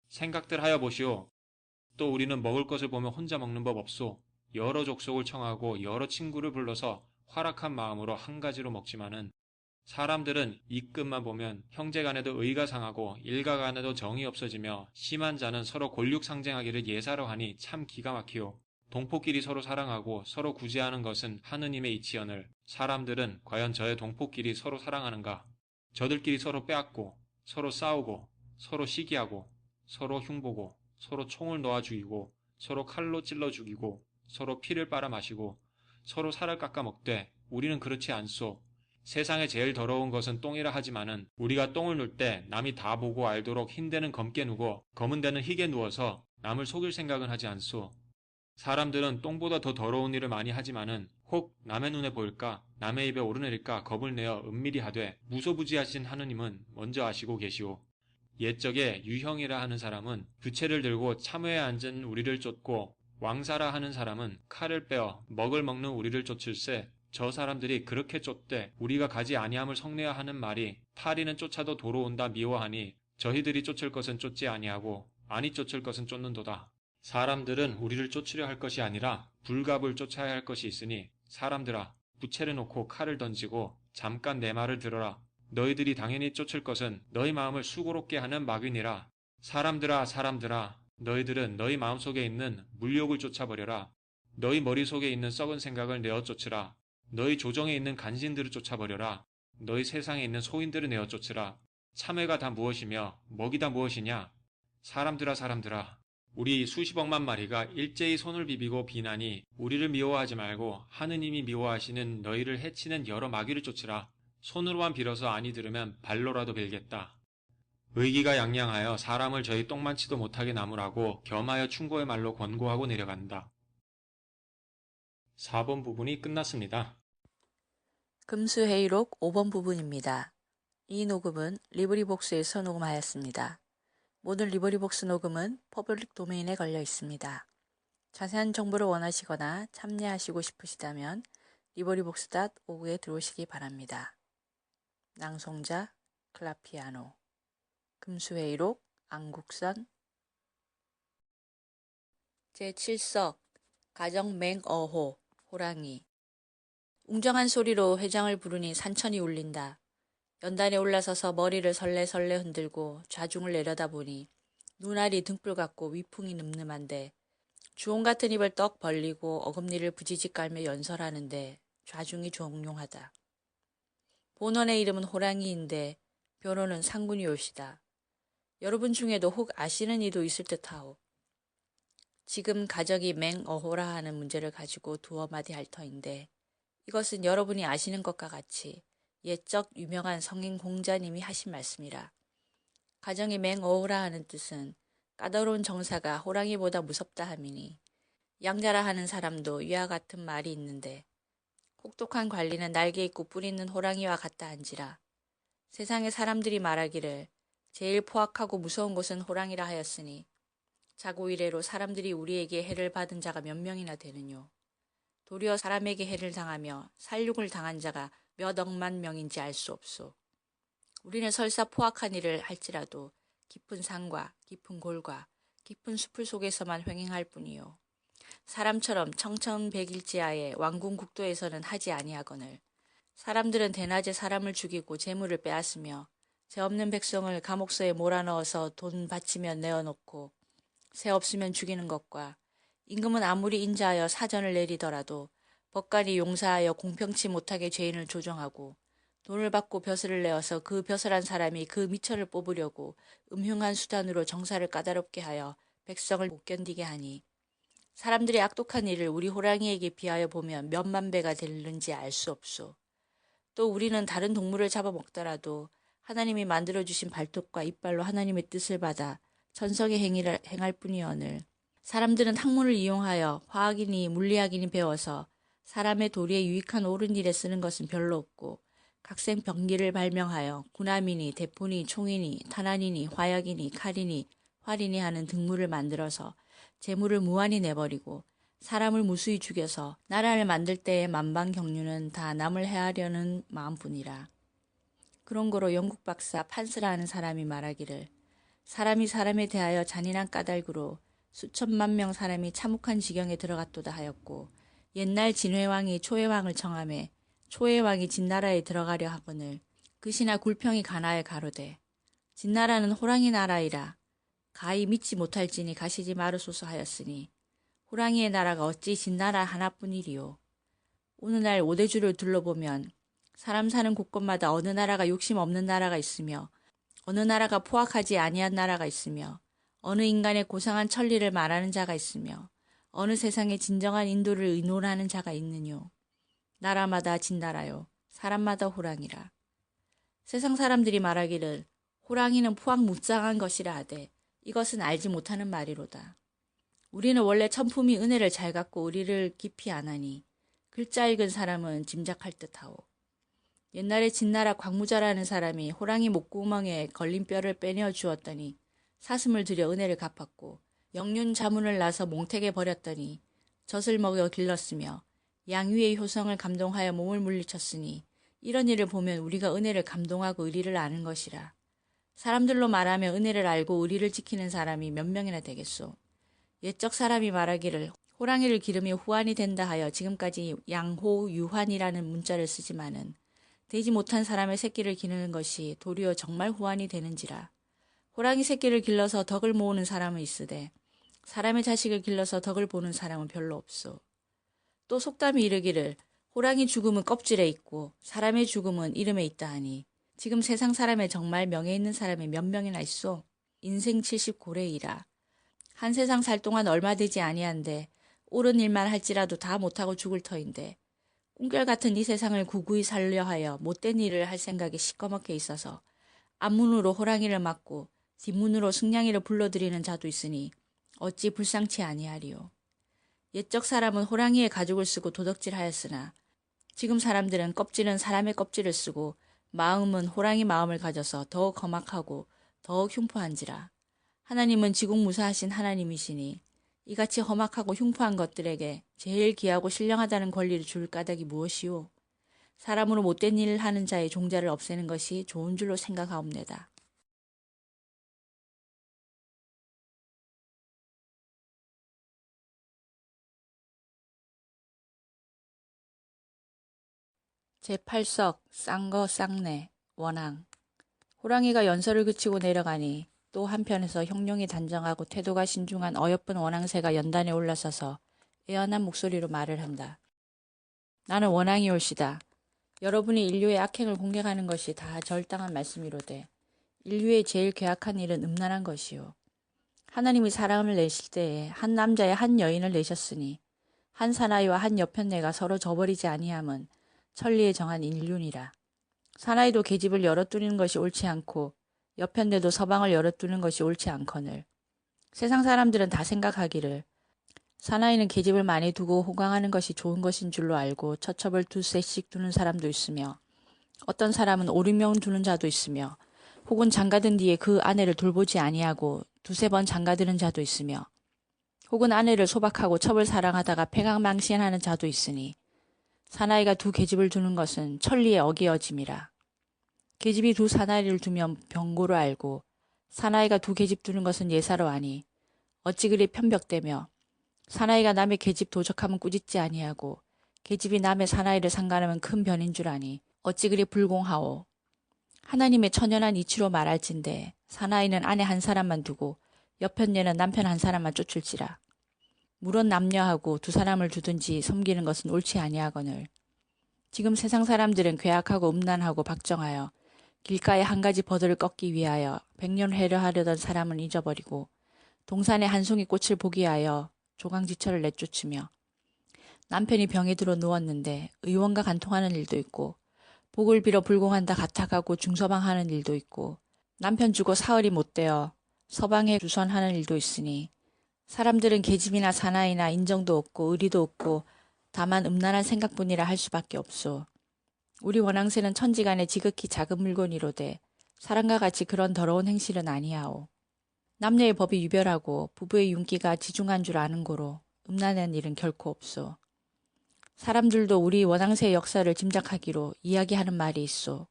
생각들 하여 보시오. 또 우리는 먹을 것을 보면 혼자 먹는 법 없소. 여러 족속을 청하고 여러 친구를 불러서 활악한 마음으로 한 가지로 먹지만은 사람들은 이끝만 보면 형제간에도 의가 상하고 일가간에도 정이 없어지며 심한 자는 서로 골육 상쟁하기를 예사로 하니 참 기가 막히오. 동포끼리 서로 사랑하고 서로 구제하는 것은 하느님의 이치언을 사람들은 과연 저의 동포끼리 서로 사랑하는가? 저들끼리 서로 빼앗고 서로 싸우고 서로 시기하고 서로 흉보고 서로 총을 놓아 죽이고 서로 칼로 찔러 죽이고 서로 피를 빨아 마시고 서로 살을 깎아 먹되 우리는 그렇지 않소. 세상에 제일 더러운 것은 똥이라 하지만은 우리가 똥을 눌 때 남이 다 보고 알도록 흰 데는 검게 누고 검은 데는 희게 누워서 남을 속일 생각은 하지 않소. 사람들은 똥보다 더 더러운 일을 많이 하지만은 혹 남의 눈에 보일까 남의 입에 오르내릴까 겁을 내어 은밀히 하되 무소부지하신 하느님은 먼저 아시고 계시오. 옛적에 유형이라 하는 사람은 부채를 들고 참회에 앉은 우리를 쫓고 왕사라 하는 사람은 칼을 빼어 먹을 먹는 우리를 쫓을세. 저 사람들이 그렇게 쫓되 우리가 가지 아니함을 성내야 하는 말이 파리는 쫓아도 돌아온다 미워하니 저희들이 쫓을 것은 쫓지 아니하고 아니 쫓을 것은 쫓는도다. 사람들은 우리를 쫓으려 할 것이 아니라 불갑을 쫓아야 할 것이 있으니 사람들아 부채를 놓고 칼을 던지고 잠깐 내 말을 들어라. 너희들이 당연히 쫓을 것은 너희 마음을 수고롭게 하는 막이니라. 사람들아 사람들아 너희들은 너희 마음속에 있는 물욕을 쫓아버려라. 너희 머릿속에 있는 썩은 생각을 내어 쫓으라. 너희 조정에 있는 간신들을 쫓아버려라. 너희 세상에 있는 소인들을 내어 쫓으라. 참회가 다 무엇이며 먹이 다 무엇이냐. 사람들아 사람들아 우리 수십억만 마리가 일제히 손을 비비고 비나니 우리를 미워하지 말고 하느님이 미워하시는 너희를 해치는 여러 마귀를 쫓으라. 손으로만 빌어서 아니 들으면 발로라도 빌겠다. 의기가 양양하여 사람을 저희 똥만치도 못하게 나무라고 겸하여 충고의 말로 권고하고 내려간다. 4번 부분이 끝났습니다. 금수회의록 5번 부분입니다. 이 녹음은 리브리복스에서 녹음하였습니다. 모든 리브리복스 녹음은 퍼블릭 도메인에 걸려 있습니다. 자세한 정보를 원하시거나 참여하시고 싶으시다면 librivox.org에 들어오시기 바랍니다. 낭송자 클라피아노 금수회의록 안국선 제7석 가정맹어호 호랑이 웅장한 소리로 회장을 부르니 산천이 울린다. 연단에 올라서서 머리를 설레설레 흔들고 좌중을 내려다보니 눈알이 등불 같고 위풍이 늠름한데 주홍 같은 입을 떡 벌리고 어금니를 부지직 깔며 연설하는데 좌중이 종용하다. 본원의 이름은 호랑이인데 변호는 상군이올시다. 여러분 중에도 혹 아시는 이도 있을 듯하오. 지금 가정이 맹어호라 하는 문제를 가지고 두어 마디 할 터인데 이것은 여러분이 아시는 것과 같이 옛적 유명한 성인 공자님이 하신 말씀이라. 가정이 맹어호라 하는 뜻은 까다로운 정사가 호랑이보다 무섭다 함이니 양자라 하는 사람도 이와 같은 말이 있는데 혹독한 관리는 날개 있고 뿔 있는 호랑이와 같다 한지라. 세상의 사람들이 말하기를 제일 포악하고 무서운 것은 호랑이라 하였으니 자고 이래로 사람들이 우리에게 해를 받은 자가 몇 명이나 되느뇨. 도리어 사람에게 해를 당하며 살육을 당한 자가 몇 억만 명인지 알 수 없소. 우리는 설사 포악한 일을 할지라도 깊은 산과 깊은 골과 깊은 숲을 속에서만 횡행할 뿐이요. 사람처럼 청천백일지하에 왕궁국도에서는 하지 아니하거늘. 사람들은 대낮에 사람을 죽이고 재물을 빼앗으며 죄 없는 백성을 감옥소에 몰아넣어서 돈 바치면 내어놓고 새 없으면 죽이는 것과 임금은 아무리 인자하여 사전을 내리더라도 법관이 용사하여 공평치 못하게 죄인을 조정하고 돈을 받고 벼슬을 내어서 그 벼슬한 사람이 그 미천을 뽑으려고 음흉한 수단으로 정사를 까다롭게 하여 백성을 못 견디게 하니 사람들이 악독한 일을 우리 호랑이에게 비하여 보면 몇만 배가 되는지 알 수 없소. 또 우리는 다른 동물을 잡아먹더라도 하나님이 만들어주신 발톱과 이빨로 하나님의 뜻을 받아 천성의 행위를 행할 뿐이오늘 사람들은 학문을 이용하여 화학이니 물리학이니 배워서 사람의 도리에 유익한 옳은 일에 쓰는 것은 별로 없고 각생 병기를 발명하여 군함이니 대포니 총이니 탄환이니 화약이니 칼이니 활이니 하는 등물을 만들어서 재물을 무한히 내버리고 사람을 무수히 죽여서 나라를 만들 때의 만방경륜은 다 남을 해하려는 마음뿐이라. 그런 거로 영국 박사 판스라는 사람이 말하기를 사람이 사람에 대하여 잔인한 까닭으로 수천만 명 사람이 참혹한 지경에 들어갔도다 하였고 옛날 진회왕이 초해왕을 청하매 초해왕이 진나라에 들어가려 하거늘 그 신하 굴평이 가나에 가로되 진나라는 호랑이 나라이라 가히 믿지 못할지니 가시지 마르소서 하였으니 호랑이의 나라가 어찌 진나라 하나뿐이리요. 오늘날 오대주를 둘러보면 사람 사는 곳곳마다 어느 나라가 욕심 없는 나라가 있으며 어느 나라가 포악하지 아니한 나라가 있으며 어느 인간의 고상한 천리를 말하는 자가 있으며 어느 세상에 진정한 인도를 의논하는 자가 있느뇨. 나라마다 진나라요 사람마다 호랑이라. 세상 사람들이 말하기를 호랑이는 포악무쌍한 것이라 하되 이것은 알지 못하는 말이로다. 우리는 원래 천품이 은혜를 잘 갖고 의리를 깊이 아나니 글자 읽은 사람은 짐작할 듯하오. 옛날에 진나라 광무자라는 사람이 호랑이 목구멍에 걸린 뼈를 빼내어 주었더니 사슴을 들여 은혜를 갚았고 영륜 자문을 나서 몽택에 버렸더니 젖을 먹여 길렀으며 양위의 효성을 감동하여 몸을 물리쳤으니 이런 일을 보면 우리가 은혜를 감동하고 의리를 아는 것이라. 사람들로 말하며 은혜를 알고 의리를 지키는 사람이 몇 명이나 되겠소. 옛적 사람이 말하기를 호랑이를 기르며 후환이 된다 하여 지금까지 양호유환이라는 문자를 쓰지만은 되지 못한 사람의 새끼를 기르는 것이 도리어 정말 후환이 되는지라. 호랑이 새끼를 길러서 덕을 모으는 사람은 있으되 사람의 자식을 길러서 덕을 보는 사람은 별로 없소. 또 속담이 이르기를 호랑이 죽음은 껍질에 있고 사람의 죽음은 이름에 있다 하니 지금 세상 사람의 정말 명예 있는 사람이 몇 명이나 있소. 인생 70고래이라. 한 세상 살 동안 얼마 되지 아니한데 옳은 일만 할지라도 다 못하고 죽을 터인데 꿈결 같은 이 세상을 구구이 살려 하여 못된 일을 할 생각이 시꺼멓게 있어서 앞문으로 호랑이를 맞고 뒷문으로 승냥이를 불러들이는 자도 있으니 어찌 불쌍치 아니하리요. 옛적 사람은 호랑이의 가죽을 쓰고 도덕질하였으나 지금 사람들은 껍질은 사람의 껍질을 쓰고 마음은 호랑이 마음을 가져서 더욱 험악하고 더욱 흉포한지라. 하나님은 지국무사하신 하나님이시니 이같이 험악하고 흉포한 것들에게 제일 귀하고 신령하다는 권리를 줄 까닭이 무엇이오? 사람으로 못된 일을 하는 자의 종자를 없애는 것이 좋은 줄로 생각하옵니다. 제8석 쌍거 쌍내 원앙. 호랑이가 연설을 그치고 내려가니 또 한편에서 형용이 단정하고 태도가 신중한 어여쁜 원앙새가 연단에 올라서서 애연한 목소리로 말을 한다. 나는 원앙이 올시다. 여러분이 인류의 악행을 공격하는 것이 다 절당한 말씀이로되 인류의 제일 괴악한 일은 음란한 것이요. 하나님이 사람을 내실 때에 한 남자에 한 여인을 내셨으니 한 사나이와 한 여편네가 서로 저버리지 아니함은 천리에 정한 인륜이라. 사나이도 계집을 열어두는 것이 옳지 않고 여편네도 서방을 열어두는 것이 옳지 않거늘 세상 사람들은 다 생각하기를 사나이는 계집을 많이 두고 호강하는 것이 좋은 것인 줄로 알고 처첩을 두세씩 두는 사람도 있으며 어떤 사람은 5~6명 두는 자도 있으며 혹은 장가든 뒤에 그 아내를 돌보지 아니하고 두세 번 장가드는 자도 있으며 혹은 아내를 소박하고 첩을 사랑하다가 패강망신하는 자도 있으니 사나이가 두 계집을 두는 것은 천리의 어기어짐이라. 계집이 두 사나이를 두면 병고로 알고 사나이가 두 계집 두는 것은 예사로 아니 어찌 그리 편벽되며 사나이가 남의 계집 도적하면 꾸짖지 아니하고 계집이 남의 사나이를 상간하면 큰 변인 줄 아니 어찌 그리 불공하오. 하나님의 천연한 이치로 말할진대 사나이는 아내 한 사람만 두고 여편녀는 남편 한 사람만 쫓을지라. 물론 남녀하고 두 사람을 두든지 섬기는 것은 옳지 아니하거늘 지금 세상 사람들은 괴악하고 음란하고 박정하여 길가에 한 가지 버들을 꺾기 위하여 100년 회려하려던 사람은 잊어버리고 동산에 한 송이 꽃을 보기 위하여 조강지처를 내쫓으며 남편이 병에 들어 누웠는데 의원과 간통하는 일도 있고 복을 빌어 불공한다 가탁하고 중서방하는 일도 있고 남편 주고 사흘이 못되어 서방에 주선하는 일도 있으니 사람들은 계집이나 사나이나 인정도 없고 의리도 없고 다만 음란한 생각뿐이라 할 수밖에 없소. 우리 원앙새는 천지간에 지극히 작은 물건이로되 사람과 같이 그런 더러운 행실은 아니하오. 남녀의 법이 유별하고 부부의 윤기가 지중한 줄 아는 고로 음란한 일은 결코 없소. 사람들도 우리 원앙새의 역사를 짐작하기로 이야기하는 말이 있소.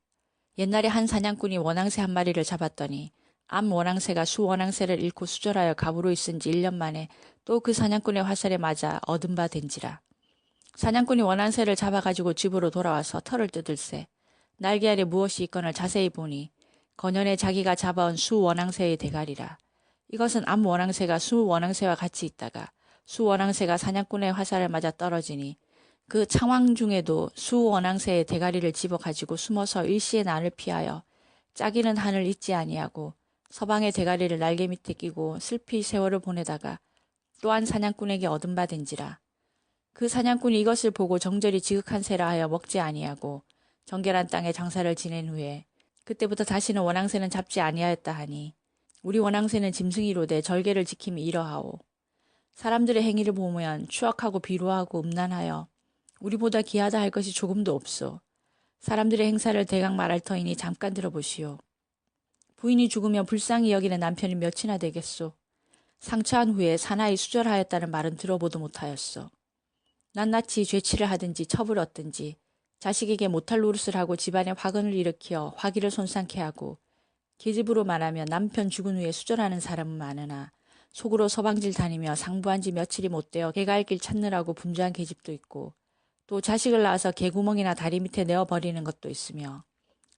옛날에 한 사냥꾼이 원앙새 한 마리를 잡았더니 암 원앙새가 수 원앙새를 잃고 수절하여 갑으로 있은 지 1년 만에 또 그 사냥꾼의 화살에 맞아 얻은 바 된지라. 사냥꾼이 원앙새를 잡아가지고 집으로 돌아와서 털을 뜯을새 날개 아래 무엇이 있건을 자세히 보니 거년에 자기가 잡아온 수 원앙새의 대가리라. 이것은 암 원앙새가 수 원앙새와 같이 있다가 수 원앙새가 사냥꾼의 화살을 맞아 떨어지니 그 창왕 중에도 수 원앙새의 대가리를 집어가지고 숨어서 일시의 난을 피하여 짜기는 한을 잊지 아니하고 서방의 대가리를 날개 밑에 끼고 슬피 세월을 보내다가 또한 사냥꾼에게 얻은 바 된지라. 그 사냥꾼이 이것을 보고 정절이 지극한 새라 하여 먹지 아니하고 정결한 땅에 장사를 지낸 후에 그때부터 다시는 원앙새는 잡지 아니하였다 하니 우리 원앙새는 짐승이로되 절개를 지킴이 이러하오. 사람들의 행위를 보면 추악하고 비루하고 음란하여 우리보다 기하다 할 것이 조금도 없소. 사람들의 행사를 대강 말할 터이니 잠깐 들어보시오. 부인이 죽으면 불쌍히 여기는 남편이 몇이나 되겠소. 상처한 후에 사나이 수절하였다는 말은 들어보도 못하였소. 낱낱이 죄치를 하든지 첩을 얻든지 자식에게 못할 노릇을 하고 집안에 화근을 일으켜 화기를 손상케 하고 계집으로 말하면 남편 죽은 후에 수절하는 사람은 많으나 속으로 서방질 다니며 상부한 지 며칠이 못되어 개갈 길 찾느라고 분주한 계집도 있고 또 자식을 낳아서 개구멍이나 다리 밑에 내어버리는 것도 있으며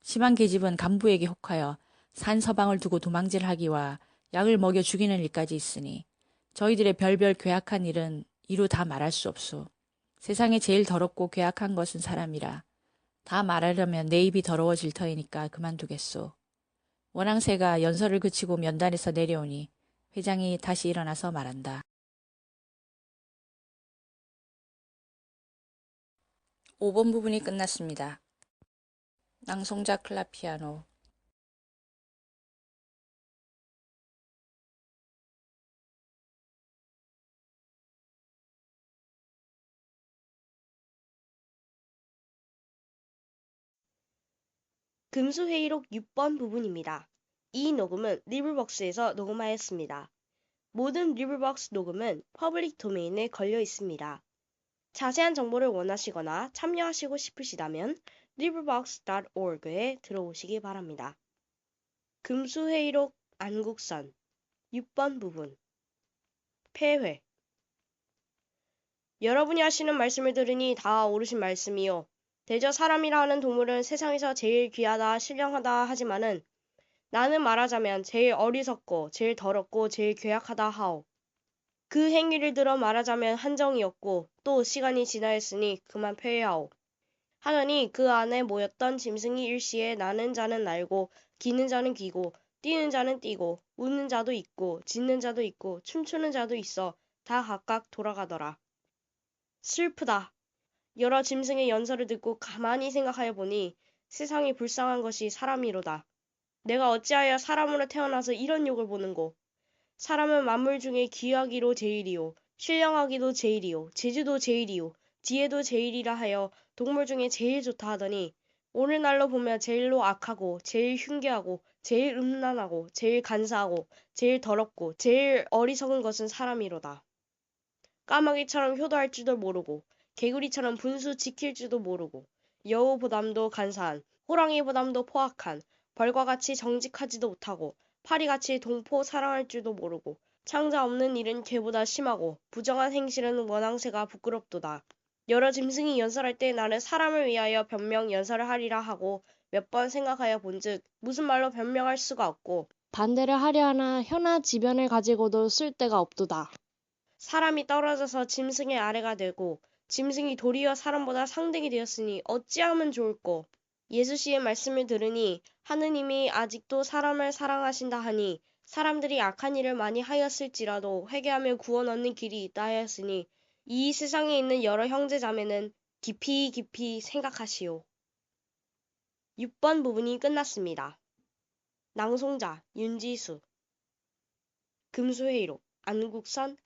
심한 계집은 간부에게 혹하여 산 서방을 두고 도망질하기와 약을 먹여 죽이는 일까지 있으니 저희들의 별별 괴악한 일은 이루 다 말할 수 없소. 세상에 제일 더럽고 괴악한 것은 사람이라. 다 말하려면 내 입이 더러워질 터이니까 그만두겠소. 원앙새가 연설을 그치고 면단에서 내려오니 회장이 다시 일어나서 말한다. 5번 부분이 끝났습니다. 낭송자 클라피아노. 금수회의록 6번 부분입니다. 이 녹음은 리블벅스에서 녹음하였습니다. 모든 리블벅스 녹음은 퍼블릭 도메인에 걸려 있습니다. 자세한 정보를 원하시거나 참여하시고 싶으시다면 librivox.org에 들어오시기 바랍니다. 금수회의록 안국선 6번 부분 폐회 여러분이 하시는 말씀을 들으니 다 옳으신 말씀이요. 대저 사람이라 하는 동물은 세상에서 제일 귀하다 신령하다 하지만은 나는 말하자면 제일 어리석고 제일 더럽고 제일 괴악하다 하오. 그 행위를 들어 말하자면 한정이 없고 또 시간이 지나였으니 그만 폐회하오. 하더니 그 안에 모였던 짐승이 일시에 나는 자는 날고 기는 자는 기고 뛰는 자는 뛰고 웃는 자도 있고 짖는 자도 있고 춤추는 자도 있어 다 각각 돌아가더라. 슬프다. 여러 짐승의 연설을 듣고 가만히 생각하여 보니 세상이 불쌍한 것이 사람이로다. 내가 어찌하여 사람으로 태어나서 이런 욕을 보는고. 사람은 만물 중에 귀하기로 제일이요 신령하기도 제일이요 재주도 제일이요 지혜도 제일이라 하여 동물 중에 제일 좋다 하더니 오늘날로 보면 제일로 악하고 제일 흉계하고 제일 음란하고 제일 간사하고 제일 더럽고 제일 어리석은 것은 사람이로다. 까마귀처럼 효도할 줄도 모르고 개구리처럼 분수 지킬 줄도 모르고 여우보담도 간사한 호랑이보담도 포악한 벌과 같이 정직하지도 못하고 파리같이 동포 사랑할 줄도 모르고 창자 없는 일은 개보다 심하고 부정한 행실은 원앙새가 부끄럽도다. 여러 짐승이 연설할 때 나는 사람을 위하여 변명 연설을 하리라 하고 몇 번 생각하여 본즉 무슨 말로 변명할 수가 없고 반대를 하려 하나 혀나 지변을 가지고도 쓸 데가 없도다. 사람이 떨어져서 짐승의 아래가 되고 짐승이 도리어 사람보다 상등이 되었으니 어찌하면 좋을꼬. 예수씨의 말씀을 들으니 하느님이 아직도 사람을 사랑하신다 하니 사람들이 악한 일을 많이 하였을지라도 회개하며 구원 얻는 길이 있다 하였으니 이 세상에 있는 여러 형제 자매는 깊이 깊이 생각하시오. 6번 부분이 끝났습니다. 낭송자 윤지수 금수회의록 안국선